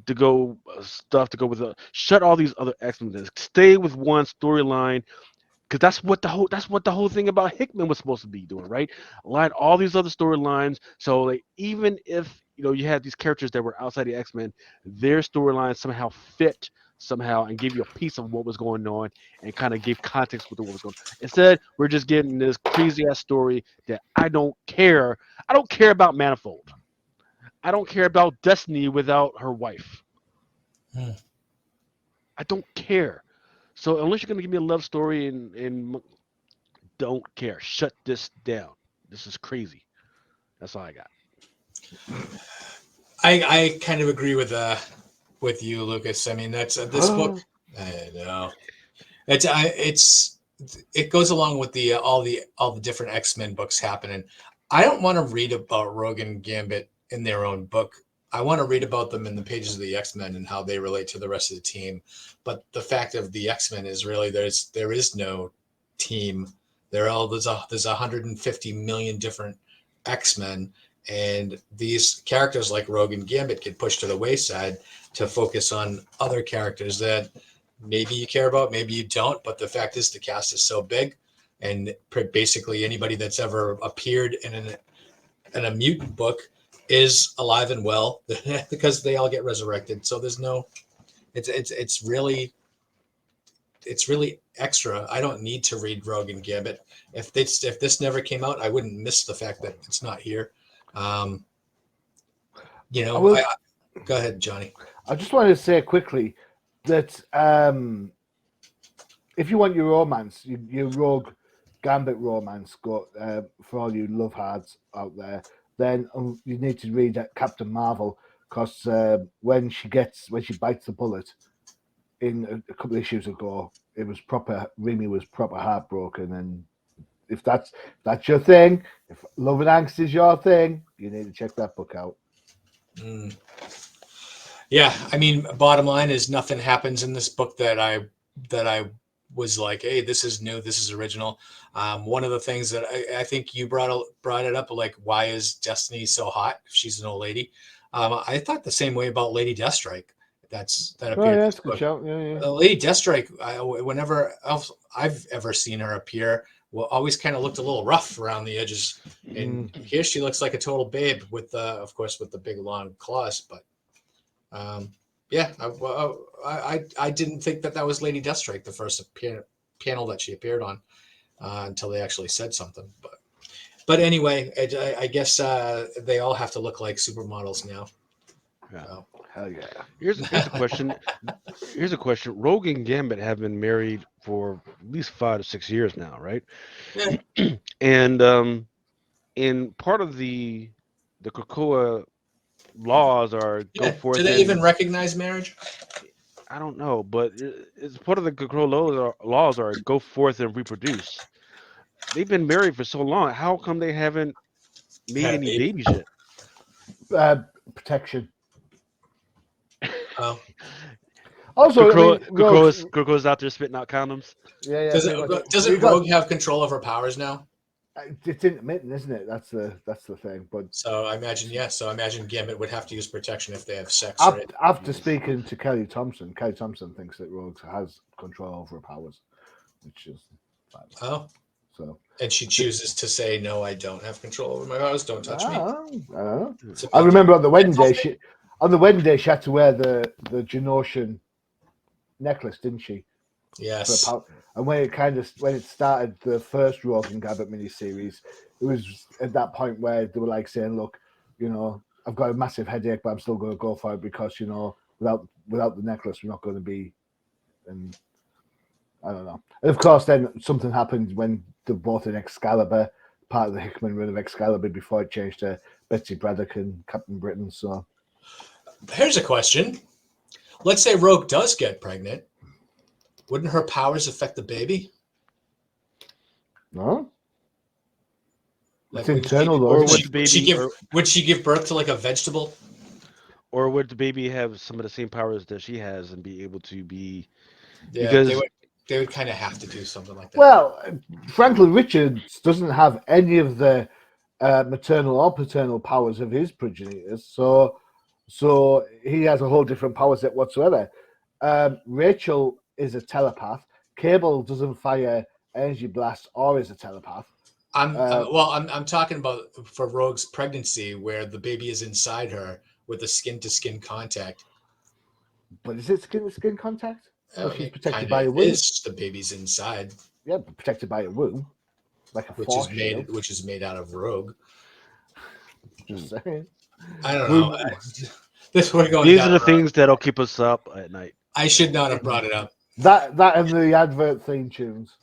Speaker 3: to go with, shut all these other X-Men. Stay with one storyline. because that's what the whole thing about Hickman was supposed to be doing, right? Line all these other storylines, so like even if you had these characters that were outside the X-Men, their storylines somehow fit somehow and gave you a piece of what was going on and kind of gave context with what was going on. Instead, we're just getting this crazy ass story that I don't care. I don't care about Manifold. I don't care about Destiny without her wife.
Speaker 1: Hmm.
Speaker 3: I don't care. So unless you're gonna give me a love story and don't care, shut this down. This is crazy. That's all I got.
Speaker 1: I kind of agree with you, Lucas. I mean, that's this book. I know it goes along with the all the different X-Men books happening. I don't want to read about Rogue and Gambit in their own book. I want to read about them in the pages of the X-Men and how they relate to the rest of the team. But the fact of the X-Men is really there is no team. There's 150 million different X-Men, and these characters like Rogue and Gambit get pushed to the wayside to focus on other characters that maybe you care about, maybe you don't. But the fact is, the cast is so big, and basically anybody that's ever appeared in a mutant book is alive and well because they all get resurrected. So there's no, it's really extra. I don't need to read Rogue and Gambit. If this never came out, I wouldn't miss the fact that it's not here. Um, go ahead, Johnny.
Speaker 2: I just wanted to say quickly that if you want your romance, your Rogue Gambit romance, for all you love hards out there, then you need to read Captain Marvel, because when she bites the bullet in a couple of issues ago, it was proper. Remy was proper heartbroken, and if that's your thing, if love and angst is your thing, you need to check that book out.
Speaker 1: Mm. Yeah, I mean, bottom line is nothing happens in this book that I was like, hey, this is new, this is original. One of the things that I think you brought it up, like, why is Destiny so hot if she's an old lady? I thought the same way about Lady Deathstrike. That appeared.
Speaker 2: Oh, yeah, that's a good shout. Yeah.
Speaker 1: Lady Deathstrike, whenever else I've ever seen her appear, always kind of looked a little rough around the edges, and here she looks like a total babe with, of course, with the big long claws. But yeah, I didn't think that was Lady Deathstrike, the first panel that she appeared on, until they actually said something. But anyway, I guess they all have to look like supermodels now.
Speaker 3: Yeah.
Speaker 1: So.
Speaker 2: Hell yeah.
Speaker 3: Here's a question. Here's a question. Rogue and Gambit have been married for at least 5 to 6 years now, right?
Speaker 1: Yeah.
Speaker 3: And in part of the Krakoa laws are go forth.
Speaker 1: Do they even recognize marriage?
Speaker 3: I don't know, but it's part of the Krakoa laws are go forth and reproduce. They've been married for so long. How come they haven't made any babies yet?
Speaker 2: Protection.
Speaker 1: Oh.
Speaker 2: Also,
Speaker 3: Krakoa's out there spitting out condoms.
Speaker 2: Yeah.
Speaker 1: Doesn't Rogue have control of her powers now?
Speaker 2: It's intermittent, isn't it? That's the thing. But
Speaker 1: so I imagine Gambit would have to use protection if they have sex.
Speaker 2: After speaking to Kelly Thompson thinks that Rogue has control over her powers, which is fabulous.
Speaker 1: Oh.
Speaker 2: So.
Speaker 1: And she chooses to say, "No, I don't have control over my powers. Don't touch me."
Speaker 2: I don't know. I remember on the wedding day, she had to wear the Genosian necklace, didn't she?
Speaker 1: Yes.
Speaker 2: And when it started the first Rogue and Gambit miniseries, it was at that point where they were like saying, "Look, I've got a massive headache, but I'm still going to go for it because without the necklace, we're not going to be." And I don't know. And of course, then something happened when they both in Excalibur, part of the Hickman run of Excalibur, before it changed to Betsy Braddock and Captain Britain. So,
Speaker 1: here's a question: let's say Rogue does get pregnant. Wouldn't her powers affect the baby?
Speaker 2: No.
Speaker 1: Like,
Speaker 2: it's internal, though.
Speaker 1: Would she give birth to like a vegetable?
Speaker 3: Or would the baby have some of the same powers that she has and be able to be?
Speaker 1: Yeah,
Speaker 3: because
Speaker 1: they would kind of have to do something like that.
Speaker 2: Well, Franklin Richards doesn't have any of the maternal or paternal powers of his progenitors, so he has a whole different power set whatsoever. Rachel is a telepath. Cable doesn't fire energy blast or is a telepath.
Speaker 1: I'm talking about for Rogue's pregnancy, where the baby is inside her with a skin-to-skin contact.
Speaker 2: But is it skin to skin contact?
Speaker 1: Oh,
Speaker 2: Well, she's
Speaker 1: it
Speaker 2: protected
Speaker 1: kinda
Speaker 2: by a womb.
Speaker 1: is. The baby's inside,
Speaker 2: Yeah, but protected by a womb, like a force shield.
Speaker 1: which is made out of Rogue.
Speaker 2: Just saying.
Speaker 1: I don't know.
Speaker 2: Womb-
Speaker 1: This we're going
Speaker 3: These
Speaker 1: down
Speaker 3: are the
Speaker 1: the road.
Speaker 3: things that'll keep us up at night.
Speaker 1: I should not have brought it up.
Speaker 2: That and the advert theme tunes.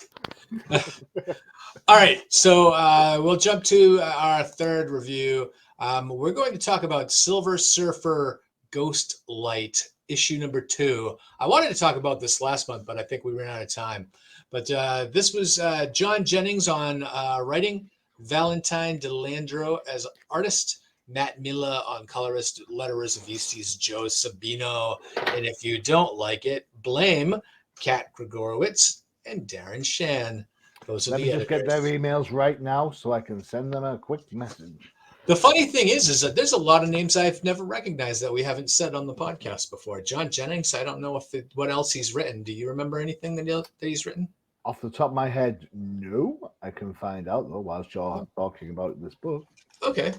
Speaker 1: All right, so we'll jump to our third review. We're going to talk about Silver Surfer Ghost Light, issue number 2. I wanted to talk about this last month, but I think we ran out of time. But this was John Jennings on writing, Valentine DeLandro as artist, Matt Milla on colorist, letterist, VC's Joe Sabino. And if you don't like it, blame Kat Gregorowitz and Darren Shan. Those are
Speaker 2: Let
Speaker 1: the
Speaker 2: me just get
Speaker 1: editors.
Speaker 2: their emails right now so I can send them a quick message.
Speaker 1: The funny thing is that there's a lot of names I've never recognized that we haven't said on the podcast before. John Jennings, I don't know what else he's written. Do you remember anything that he's written?
Speaker 2: Off the top of my head, no. I can find out though whilst you're talking about this book.
Speaker 1: Okay.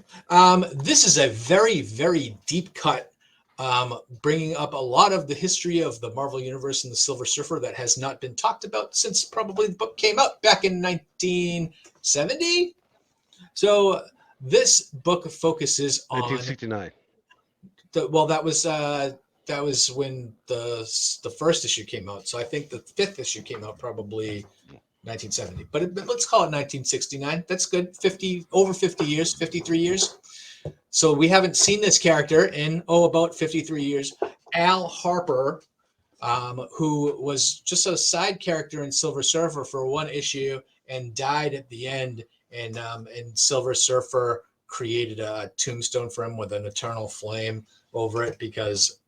Speaker 1: This is a very, very deep cut, bringing up a lot of the history of the Marvel Universe and the Silver Surfer that has not been talked about since probably the book came out back in 1970. So this book focuses on
Speaker 3: 1969.
Speaker 1: that was when the first issue came out. So I think the 5th issue came out probably 1970, but let's call it 1969. That's good. Over 50 years, 53 years. So we haven't seen this character in about 53 years. Al Harper, who was just a side character in Silver Surfer for one issue and died at the end. And Silver Surfer created a tombstone for him with an eternal flame over it because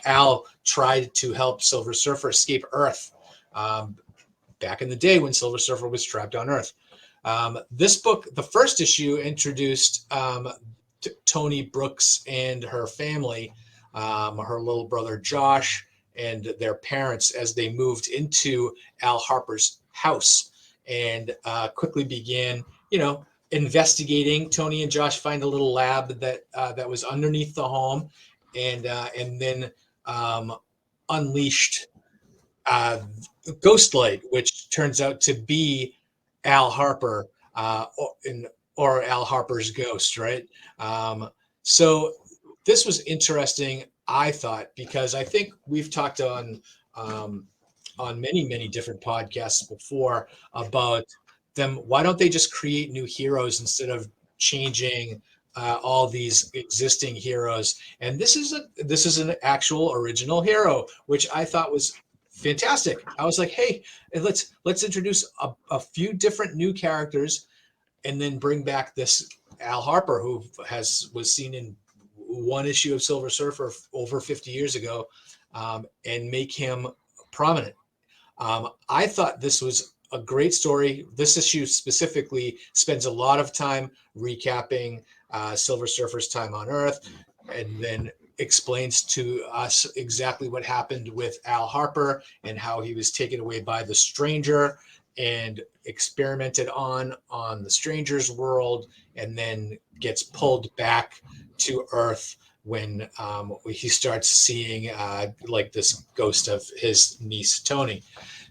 Speaker 1: Al tried to help Silver Surfer escape Earth back in the day when Silver Surfer was trapped on Earth. This book, the first issue, introduced Tony Brooks and her family, her little brother Josh, and their parents as they moved into Al Harper's house and quickly began, investigating. Tony and Josh find a little lab that was underneath the home, and then unleashed Ghostlight, which turns out to be Al Harper or Al Harper's ghost, right? So this was interesting, I thought, because I think we've talked on many, many different podcasts before about them. Why don't they just create new heroes instead of changing all these existing heroes? And this is an actual original hero, which I thought was fantastic. I was like, hey, let's introduce a few different new characters and then bring back this Al Harper, who was seen in one issue of Silver Surfer over 50 years ago, and make him prominent. I thought this was a great story. This issue specifically spends a lot of time recapping Silver Surfer's time on Earth, and then explains to us exactly what happened with Al Harper and how he was taken away by the Stranger and experimented on the Stranger's world, and then gets pulled back to Earth when he starts seeing like this ghost of his niece Tony.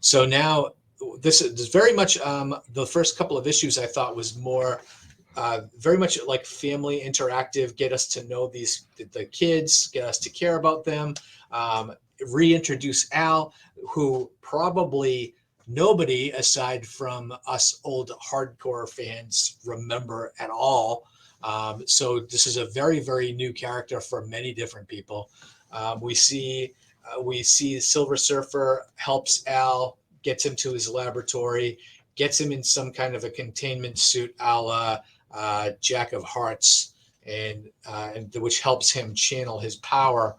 Speaker 1: So now this is very much the first couple of issues I thought was more very much like family interactive, get us to know the kids, get us to care about them, reintroduce Al, who probably nobody aside from us old hardcore fans remember at all. So this is a very, very new character for many different people. We see Silver Surfer helps Al, gets him to his laboratory, gets him in some kind of a containment suit a la Jack of Hearts, and which helps him channel his power.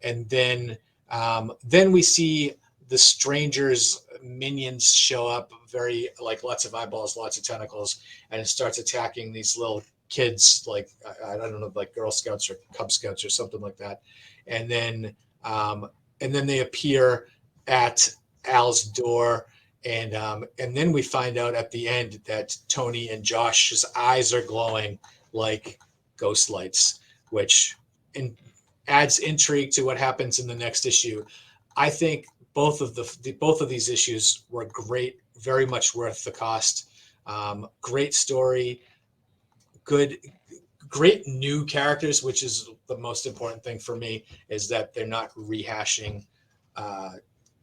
Speaker 1: And then we see the Stranger's minions show up, very like lots of eyeballs, lots of tentacles, and it starts attacking these little kids, like I don't know, like Girl Scouts or Cub Scouts or something like that. And then they appear at Al's door, And then we find out at the end that Tony and Josh's eyes are glowing like ghost lights, which adds intrigue to what happens in the next issue. I think both of these issues were great, very much worth the cost. Great story, great new characters, which is the most important thing for me, is that they're not rehashing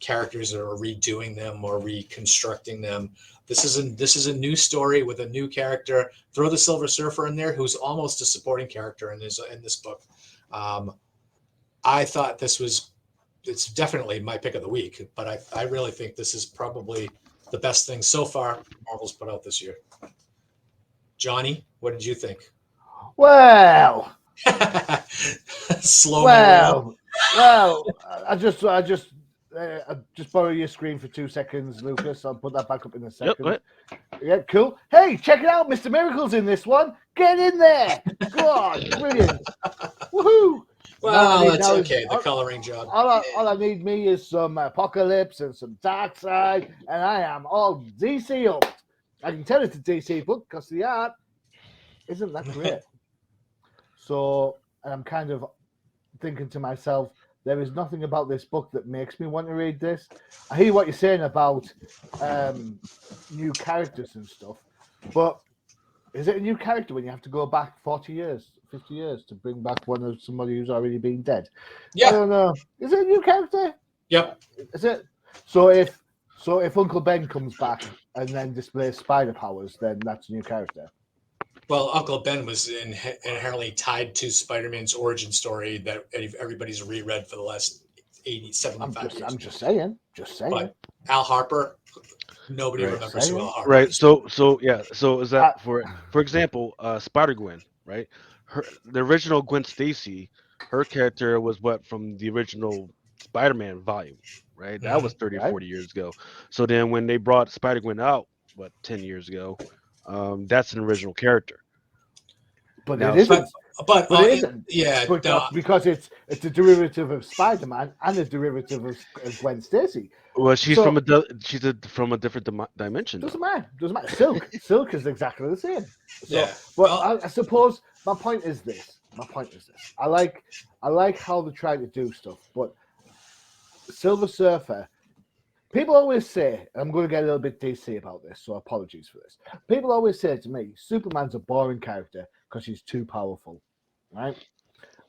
Speaker 1: characters or redoing them or reconstructing them. This is a new story with a new character. Throw the Silver Surfer in there, who's almost a supporting character in this book. I thought it's definitely my pick of the week, but I really think this is probably the best thing so far Marvel's put out this year. Johnny, what did you think?
Speaker 2: Well,
Speaker 1: Slow my roll.
Speaker 2: well, I just borrow your screen for 2 seconds, Lucas. I'll put that back up in a second.
Speaker 3: Yep,
Speaker 2: Yeah, cool. Hey, check it out, Mr. Miracle's in this one. Get in there. Go on, brilliant. Woohoo!
Speaker 1: Well, that's okay. The coloring job.
Speaker 2: All I need me is some Apocalypse and some Dark Side, and I am all DC up. I can tell it's a DC book because the art isn't that great. So, and I'm kind of thinking to myself, there is nothing about this book that makes me want to read this. I hear what you're saying about new characters and stuff, but is it a new character when you have to go back 40 years, 50 years to bring back somebody who's already been dead?
Speaker 1: Yeah.
Speaker 2: I don't know. Is it a new character?
Speaker 1: Yep.
Speaker 2: Is it? So if Uncle Ben comes back and then displays spider powers, then that's a new character.
Speaker 1: Well, Uncle Ben was inherently tied to Spider-Man's origin story that everybody's reread for the last 75 years.
Speaker 2: I'm just saying.
Speaker 1: But Al Harper, nobody remembers who Al Harper
Speaker 3: right.
Speaker 1: is.
Speaker 3: So is that for example, Spider-Gwen, right? The original Gwen Stacy, her character was from the original Spider-Man volume, right? That was 30 or 40 years ago. So then when they brought Spider-Gwen out, 10 years ago, that's an original character.
Speaker 2: But
Speaker 3: now,
Speaker 2: it isn't. But it isn't.
Speaker 1: Yeah,
Speaker 2: because it's a derivative of Spider-Man and a derivative of Gwen Stacy.
Speaker 3: Well, she's from a different dimension.
Speaker 2: Doesn't matter. Silk is exactly the same. So,
Speaker 1: yeah.
Speaker 2: But I suppose my point is this. I like how they try to do stuff, but Silver Surfer. People always say, I'm going to get a little bit DC about this, so apologies for this. People always say to me, Superman's a boring character because he's too powerful, right?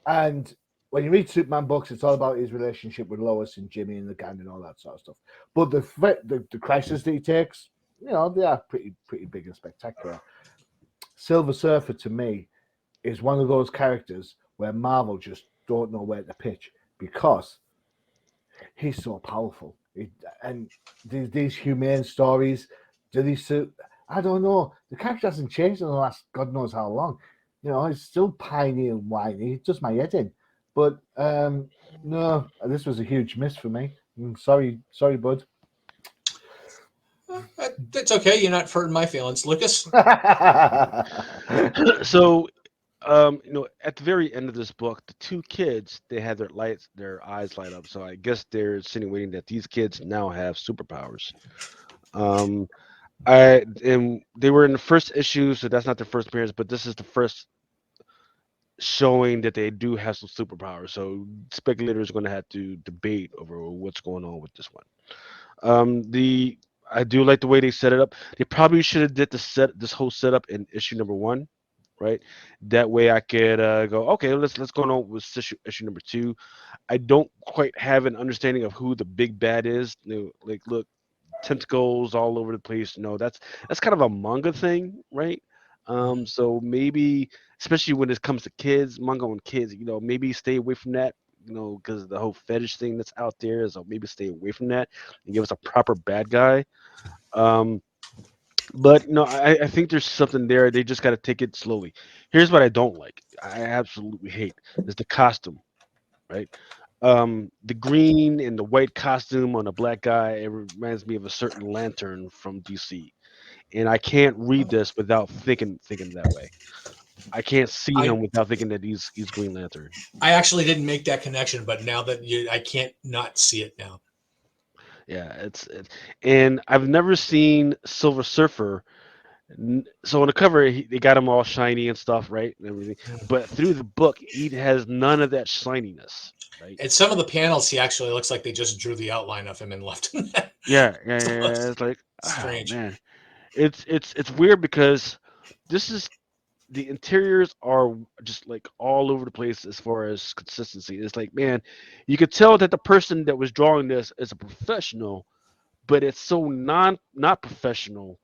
Speaker 2: And when you read Superman books, it's all about his relationship with Lois and Jimmy and the gang and all that sort of stuff. But the crisis that he takes, they are pretty big and spectacular. Silver Surfer, to me, is one of those characters where Marvel just don't know where to pitch because he's so powerful. And these humane stories, do these suit? I don't know. The character hasn't changed in the last God knows how long. He's still piney and whiny. It does my head in. But no, this was a huge miss for me. I'm sorry, bud.
Speaker 1: That's okay. You're not hurting my feelings, Lucas.
Speaker 3: So, at the very end of this book, the two kids, they had their eyes light up. So I guess they're insinuating that these kids now have superpowers. And they were in the first issue, so that's not their first appearance, but this is the first showing that they do have some superpowers. So speculators are going to have to debate over what's going on with this one. I do like the way they set it up. They probably should have did this whole setup in issue number 1. Right, that way I could go. Okay, let's go on with issue number 2. I don't quite have an understanding of who the big bad is. Look, tentacles all over the place. That's kind of a manga thing, right? So maybe, especially when it comes to kids, manga on kids, maybe stay away from that. Because the whole fetish thing that's out there, so maybe stay away from that and give us a proper bad guy. But I think there's something there. They just got to take it slowly. Here's what I don't like. I absolutely hate is the costume, right? The green and the white costume on a black guy. It reminds me of a certain Lantern from DC, and I can't read this without thinking that way. I can't see him without thinking that he's Green Lantern.
Speaker 1: I actually didn't make that connection, but now that I can't not see it now.
Speaker 3: And I've never seen Silver Surfer. So on the cover, they got him all shiny and stuff, right, and everything. But through the book, he has none of that shininess, right?
Speaker 1: And some of the panels, he actually looks like they just drew the outline of him and left him there. So
Speaker 3: Yeah.
Speaker 1: it's
Speaker 3: It's like, oh
Speaker 1: strange.
Speaker 3: man, it's weird because this is the interiors are just like all over the place as far as consistency. It's like, man, you could tell that the person that was drawing this is a professional, but it's so not professional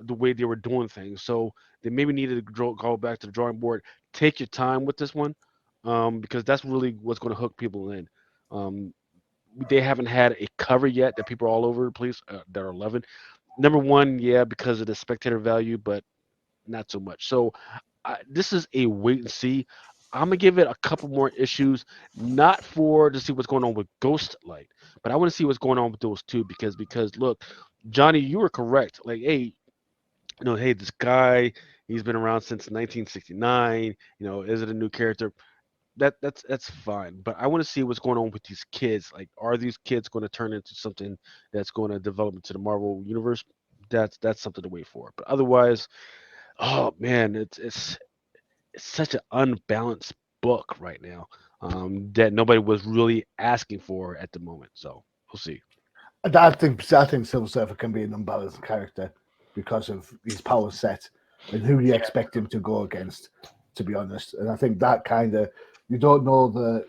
Speaker 3: the way they were doing things. So they maybe needed to go back to the drawing board. Take your time with this one, because that's really what's going to hook people in. Um, they haven't had a cover yet that people are all over the place that are loving. Number one, yeah, because of the spectator value, but not so much. So this is a wait and see. I'm gonna give it a couple more issues, not for to see what's going on with Ghostlight, but I want to see what's going on with those two because look, Johnny, you were correct. Like, hey, hey, this guy, he's been around since 1969. Is it a new character? That's fine, but I want to see what's going on with these kids. Like, are these kids going to turn into something that's going to develop into the Marvel universe? That's something to wait for. But otherwise, oh man, it's such an unbalanced book right now, that nobody was really asking for at the moment. So we'll see.
Speaker 2: I think Silver Surfer can be an unbalanced character because of his power set and who you expect him to go against. To be honest, and I think that kind of you don't know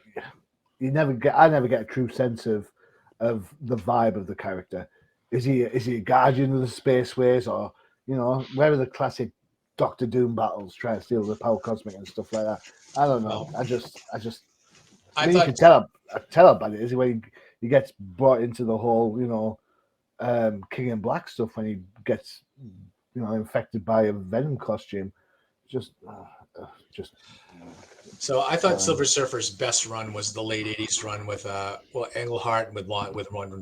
Speaker 2: I never get a true sense of the vibe of the character. Is he a guardian of the spaceways, or where are the classic Doctor Doom battles trying to steal the power cosmic and stuff like that? I don't know.
Speaker 1: Well,
Speaker 2: I just
Speaker 1: I
Speaker 2: mean, you
Speaker 1: thought
Speaker 2: can tell about it is when he gets brought into the whole King in Black stuff when he gets infected by a Venom costume. Just
Speaker 1: I thought
Speaker 2: um,
Speaker 1: Silver Surfer's best run was the late '80s run with Englehart with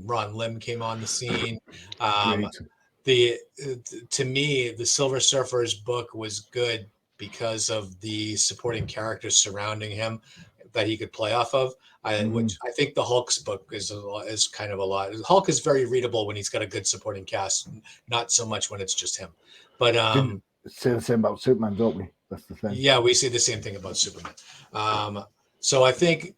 Speaker 1: Ron Lim came on the scene. Um,
Speaker 2: great.
Speaker 1: the to me, the Silver Surfer's book was good because of the supporting characters surrounding him that he could play off of.
Speaker 2: Mm.
Speaker 1: Which I think the Hulk's book is kind of a lot. Hulk is very readable when he's got a good supporting cast, not so much when it's just him. But
Speaker 2: Didn't say the same about Superman, don't we? That's the thing.
Speaker 1: yeah, we see the same thing about Superman. So I think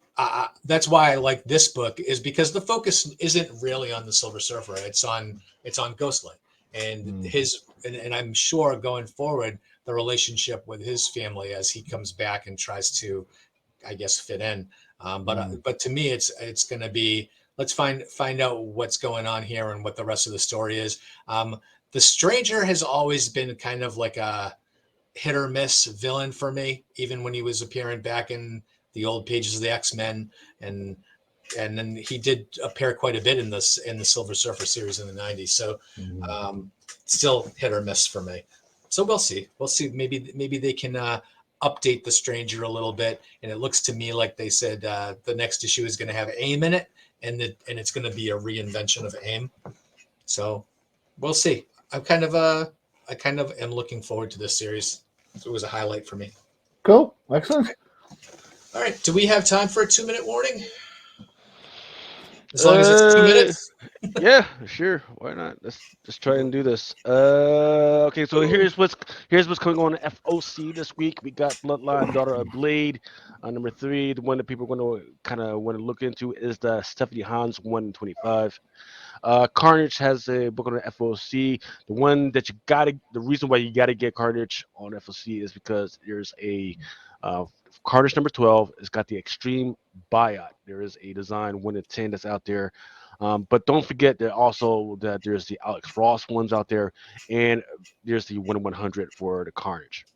Speaker 1: that's why I like this book is because the focus isn't really on the Silver Surfer. It's on Ghostlight and
Speaker 2: Mm.
Speaker 1: and I'm sure going forward the relationship with his family as he comes back and tries to, I guess, fit in.
Speaker 2: Mm.
Speaker 1: But to me, it's going to be let's find out what's going on here and what the rest of the story is. The Stranger has always been kind of like a hit or miss villain for me, even when he was appearing back in the old pages of the X-Men, and and then he did appear quite a bit in the Silver Surfer series in the '90s. So
Speaker 2: Mm.
Speaker 1: still hit or miss for me. So we'll see. We'll see. Maybe they can update the Stranger a little bit. And it looks to me like they said the next issue is going to have AIM in it, and it's going to be a reinvention of AIM. So we'll see. I kind of am looking forward to this series. So it was a highlight for me.
Speaker 2: Cool, excellent.
Speaker 1: All right. Do we have time for a 2-minute warning? As long as it's two
Speaker 3: Uh,
Speaker 1: minutes.
Speaker 3: yeah, sure. Why not? Let's just try and do this. Okay. So here's what's going on in FOC this week. We got Bloodline, Daughter of Blade. Number 3, the one that people are going to kind of want to look into is the Stephanie Hans 125. Carnage has a book on the FOC. The reason why you gotta get Carnage on FOC is because there's a uh, Carnage number 12. It's got the extreme buyout. There is a design 1 to 10 that's out there. But don't forget that there's the Alex Ross ones out there, and there's the 1 in 100 for the Carnage.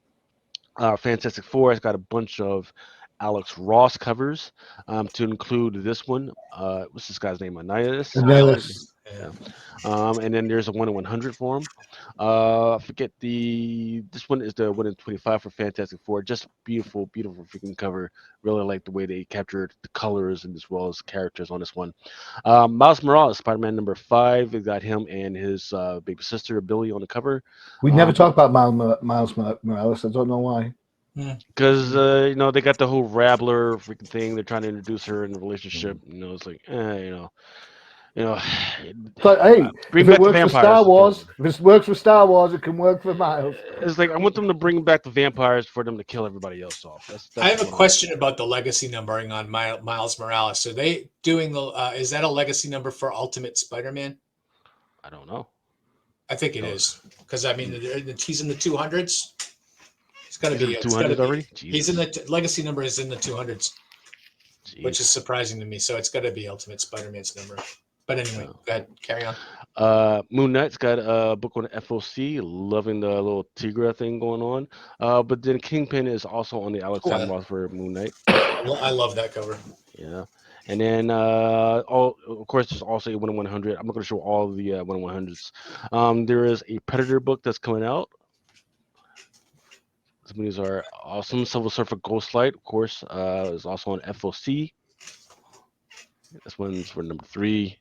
Speaker 3: Fantastic Four has got a bunch of Alex Ross covers, to include this one. What's this guy's name? Ananias,
Speaker 2: And
Speaker 3: or
Speaker 2: then
Speaker 3: something like that.
Speaker 2: it's
Speaker 1: Yeah.
Speaker 3: Yeah. And then there's a 1 in 100 for him. I forget this one is the 1 in 25 for Fantastic Four. Just beautiful, beautiful freaking cover. Really like the way they captured the colors and as well as characters on this one. Miles Morales, Spider-Man number 5. We got him and his baby sister Billy on the cover.
Speaker 2: we never talk about Miles Morales. I don't know why.
Speaker 3: Because they got the whole Rabbler freaking thing. They're trying to introduce her in the relationship. It's like, You know,
Speaker 2: So hey,
Speaker 3: bring
Speaker 2: if it
Speaker 3: back the
Speaker 2: works for
Speaker 3: vampires.
Speaker 2: Star
Speaker 3: to kill
Speaker 2: Wars,
Speaker 3: them.
Speaker 2: if it works for Star Wars, it can work for Miles.
Speaker 3: It's like I want them to bring back the vampires for them to kill everybody else off.
Speaker 1: I
Speaker 3: That's
Speaker 1: have a
Speaker 3: what I want.
Speaker 1: question about the legacy numbering on Miles Morales. So they doing the? Is that a legacy number for Ultimate Spider-Man?
Speaker 3: I don't know.
Speaker 1: I think it
Speaker 3: No.
Speaker 1: is because I mean he's in the 200s. It's got to
Speaker 3: He's in
Speaker 1: be.
Speaker 3: the
Speaker 1: It's got to
Speaker 3: 200s
Speaker 1: be.
Speaker 3: already.
Speaker 1: He's in
Speaker 3: Jesus.
Speaker 1: the legacy number is in the 200s, which is
Speaker 3: Jeez.
Speaker 1: surprising to me. So it's got to be Ultimate Spider-Man's number. But anyway,
Speaker 3: No.
Speaker 1: go ahead, carry on.
Speaker 3: Moon Knight's got a book on FOC, loving the little Tigra thing going on. But then Kingpin is also on the Alex
Speaker 1: Oh,
Speaker 3: Roth for Moon Knight.
Speaker 1: I love that cover.
Speaker 3: Yeah. And then, of course, there's also a 1 in 100. I'm not going to show all of the 1 in 100s. There is a Predator book that's coming out. Some of these are awesome. Silver Surfer Ghostlight, of course, is also on FOC. This one's for number 3.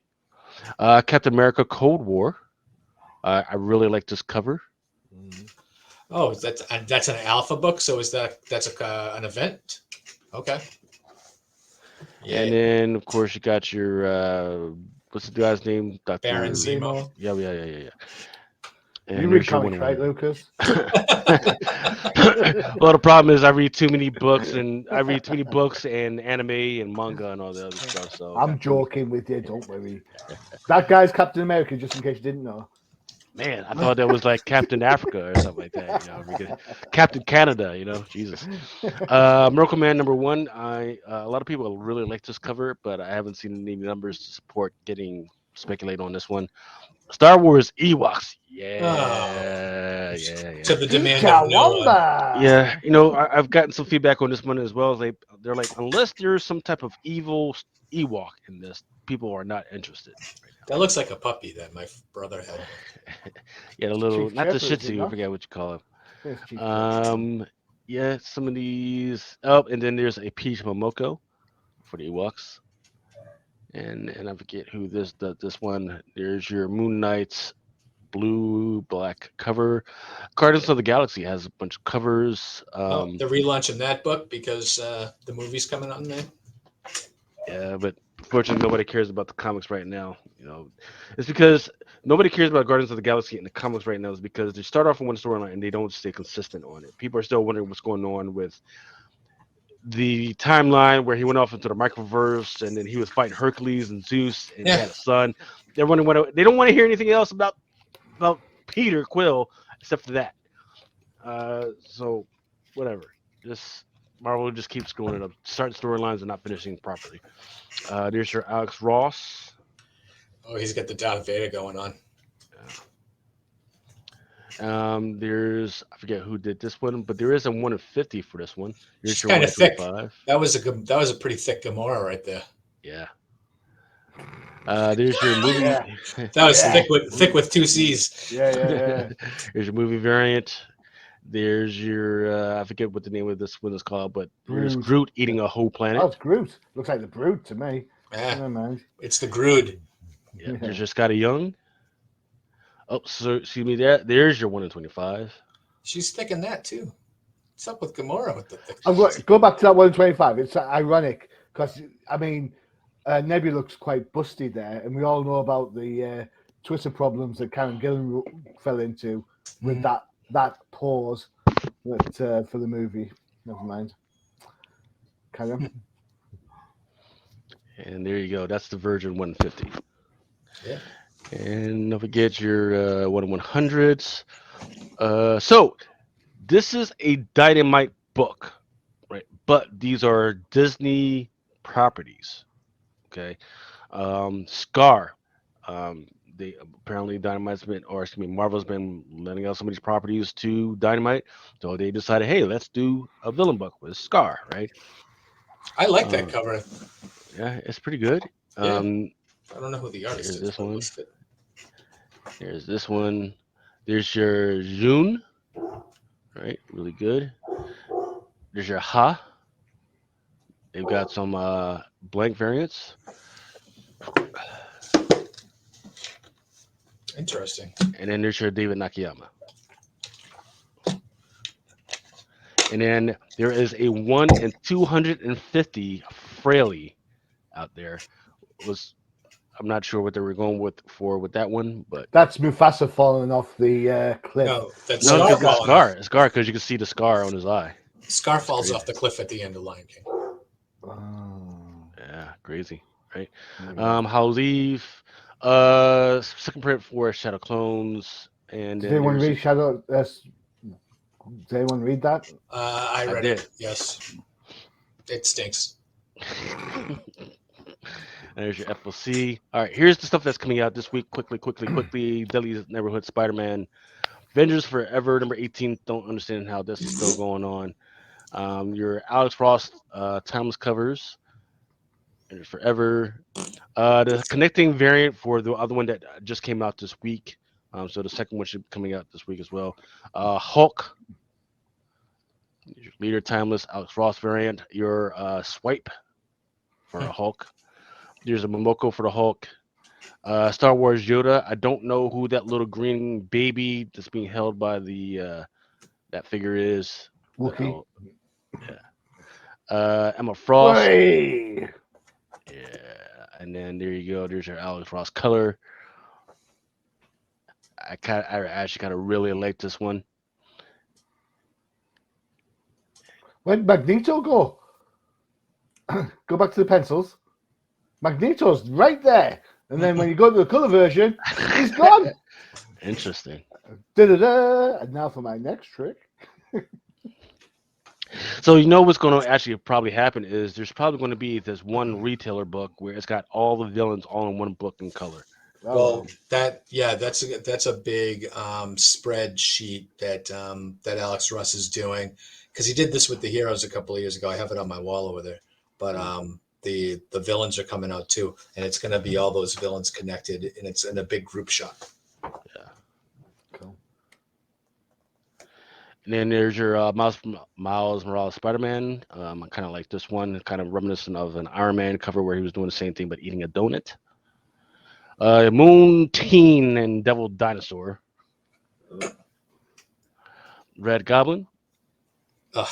Speaker 3: Captain America Cold War. I really like this cover.
Speaker 1: Oh, that's an alpha book. So that's an event? Okay. Yeah.
Speaker 3: And then, of course, you got your what's the guy's name?
Speaker 1: Baron
Speaker 3: Dr.
Speaker 1: Zemo.
Speaker 3: Yeah. And
Speaker 2: You read
Speaker 3: there's your
Speaker 2: comics, right,
Speaker 3: 1-1.
Speaker 2: Lucas?
Speaker 3: Well, the problem is I read too many books and anime and manga and all the other stuff. So I
Speaker 2: I'm
Speaker 3: got too many.
Speaker 2: joking with you. Don't worry. That guy's Captain America, just in case you didn't know.
Speaker 3: Man, I thought that was like Captain Africa or something like that. Because Captain Canada. Jesus. Miracle Man #1. A lot of people really like this cover, but I haven't seen any numbers to support getting speculate on this one. Star Wars Ewoks.
Speaker 1: Oh,
Speaker 3: Yeah.
Speaker 1: to the demand of no one.
Speaker 3: Yeah,
Speaker 2: Cowabunga!
Speaker 3: I've gotten some feedback on this one as well. They're like, unless there's some type of evil Ewok in this, people are not interested right
Speaker 1: That looks like a puppy that my brother had.
Speaker 3: now. Yeah, a little,
Speaker 2: Chief
Speaker 3: not the
Speaker 2: Chipper,
Speaker 3: Shih
Speaker 2: is it
Speaker 3: Tzu, I
Speaker 2: not?
Speaker 3: forget what you call him.
Speaker 2: There's Chief Chipper.
Speaker 3: Yeah, some of these. Oh, and then there's a Peach Momoko for the Ewoks, and I forget who this one. There's your Moon Knight's blue black cover. Guardians of the Galaxy has a bunch of covers.
Speaker 1: Oh, they're relaunching that book because the movie's coming on there.
Speaker 3: Yeah, but unfortunately, nobody cares about the comics right now. It's because nobody cares about Guardians of the Galaxy in the comics right now. Is because they start off in one storyline and they don't stay consistent on it. People are still wondering what's going on with the timeline where he went off into the microverse and then he was fighting Hercules and Zeus and he
Speaker 1: Yeah.
Speaker 3: had a son. They're wondering they don't want to hear anything else about Peter Quill except for that. So whatever. Just Marvel just keeps screwing it up, starting storylines and not finishing properly. There's your Alex Ross.
Speaker 1: Oh, he's got the Darth Vader going on.
Speaker 3: There's I forget who did this one, but there is a 1 in 50 for this one. Here's
Speaker 1: She's
Speaker 3: your
Speaker 1: kind
Speaker 3: 1 in
Speaker 1: of thick.
Speaker 3: 25.
Speaker 1: That was a pretty thick Gamora right there.
Speaker 3: Yeah. There's your movie.
Speaker 2: Yeah.
Speaker 1: That was
Speaker 2: Yeah.
Speaker 1: thick with 2 C's.
Speaker 2: Yeah.
Speaker 3: There's your movie variant. There's your I forget what the name of this one is called, but there's
Speaker 2: Brood.
Speaker 3: Groot eating a whole
Speaker 2: Oh,
Speaker 3: planet.
Speaker 2: it's Groot. Looks like the Brood to me.
Speaker 1: Yeah,
Speaker 2: Never mind.
Speaker 1: it's the Grood.
Speaker 3: Yeah. There's your Scotty Young. Oh, so excuse me. There's your 1 in 25.
Speaker 1: She's thick in that too. What's up with Gamora with the thick?
Speaker 2: I'm going go back to that 125. It's ironic because I mean, Nebula looks quite busty there, and we all know about the Twitter problems that Karen Gillan fell into with that pause for the movie. Never mind. Carry on.
Speaker 3: And there you go. That's the Virgin 150.
Speaker 1: Yeah.
Speaker 3: And don't forget your 1 in 100s. So this is a Dynamite book, right? But these are Disney properties. Okay. Scar. They apparently Marvel's been lending out some of these properties to Dynamite, so they decided, hey, let's do a villain book with Scar, right?
Speaker 1: I like that cover.
Speaker 3: Yeah, it's pretty good.
Speaker 1: Yeah. I don't know who the artist is.
Speaker 3: This
Speaker 1: but it
Speaker 3: one.
Speaker 1: looks good.
Speaker 3: There's this one. There's your June, right? Really good. There's your Ha. They've got some blank variants.
Speaker 1: Interesting.
Speaker 3: And then there's your David Nakayama. And then there is a 1 in 250 Fraley out there. Was I'm not sure what they were going with that one, but
Speaker 2: That's Mufasa falling off the cliff.
Speaker 1: No, that's
Speaker 3: no,
Speaker 1: Scar
Speaker 3: it's
Speaker 1: falling
Speaker 3: Scar.
Speaker 1: off.
Speaker 3: It's Scar because you can see the scar on his eye.
Speaker 1: Scar falls
Speaker 3: crazy.
Speaker 1: off the cliff at the end of Lion King.
Speaker 2: Oh,
Speaker 3: Yeah, crazy, right?
Speaker 2: maybe.
Speaker 3: Howleaf, second print for Shadow Clones, and
Speaker 2: Did
Speaker 3: then
Speaker 2: anyone
Speaker 3: there's
Speaker 2: read Shadow? Did anyone read that?
Speaker 1: I read
Speaker 3: did.
Speaker 1: it. Yes, it stinks.
Speaker 3: There's your FOC. All right, here's the stuff that's coming out this week. Quickly. Deli's Neighborhood Spider-Man. Avengers Forever, number 18. Don't understand how this is still going on. Your Alex Ross timeless covers. Avengers Forever. The connecting variant for the other one that just came out this week. So the second one should be coming out this week as well. Hulk. Your leader timeless Alex Ross variant. Your swipe for a Hulk. There's a Momoko for the Hulk. Star Wars Yoda. I don't know who that little green baby that's being held by the that figure is.
Speaker 2: Wookie.
Speaker 3: Emma Frost.
Speaker 2: Hey!
Speaker 3: Yeah, and then there you go. There's your Alex Ross color. I actually kind of really like this one.
Speaker 2: Where'd Magneto go? Go back to the pencils. Magneto's right there. And then when you go to the color version, he's gone.
Speaker 3: Interesting.
Speaker 2: Da-da-da. And now for my next trick.
Speaker 3: So you know what's going to actually probably happen is there's probably going to be this one retailer book where it's got all the villains all in one book in color.
Speaker 1: Well, that's a big spreadsheet that Alex Russ is doing, because he did this with the heroes a couple of years ago. I have it on my wall over there. But the villains are coming out too, and it's going to be all those villains connected, and it's in a big group shot.
Speaker 3: Yeah.
Speaker 2: Cool.
Speaker 3: And then there's your Miles Morales Spider-Man. I kind of like this one, kind of reminiscent of an Iron Man cover where he was doing the same thing but eating a donut. Moon Teen and Devil Dinosaur. Red Goblin.
Speaker 1: Ugh.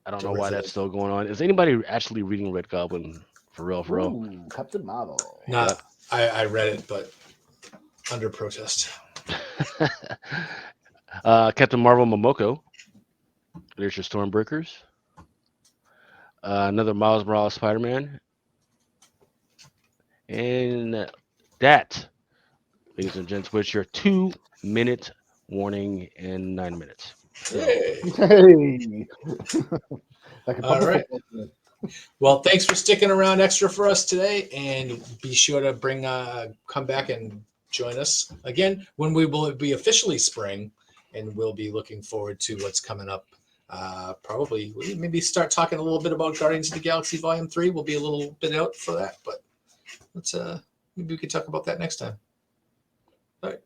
Speaker 3: I don't know why that's still going on. Is anybody actually reading Red Goblin for real?
Speaker 2: Ooh, Captain Marvel.
Speaker 1: Nah, I read it, but under protest.
Speaker 3: Captain Marvel Momoko. There's your Stormbreakers. Another Miles Morales Spider-Man. And that, ladies and gents, was your 2-minute warning in 9 minutes.
Speaker 1: Hey.
Speaker 2: Hey. Like a
Speaker 1: All right.
Speaker 2: football.
Speaker 1: Well, thanks for sticking around extra for us today, and be sure to come back and join us again when we will be officially spring, and we'll be looking forward to what's coming up. Probably we maybe start talking a little bit about Guardians of the Galaxy Volume 3. We'll be a little bit out for that, but let's maybe we could talk about that next time. All right.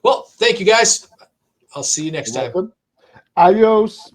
Speaker 1: Well, thank you guys. I'll see you next time.
Speaker 2: Adios.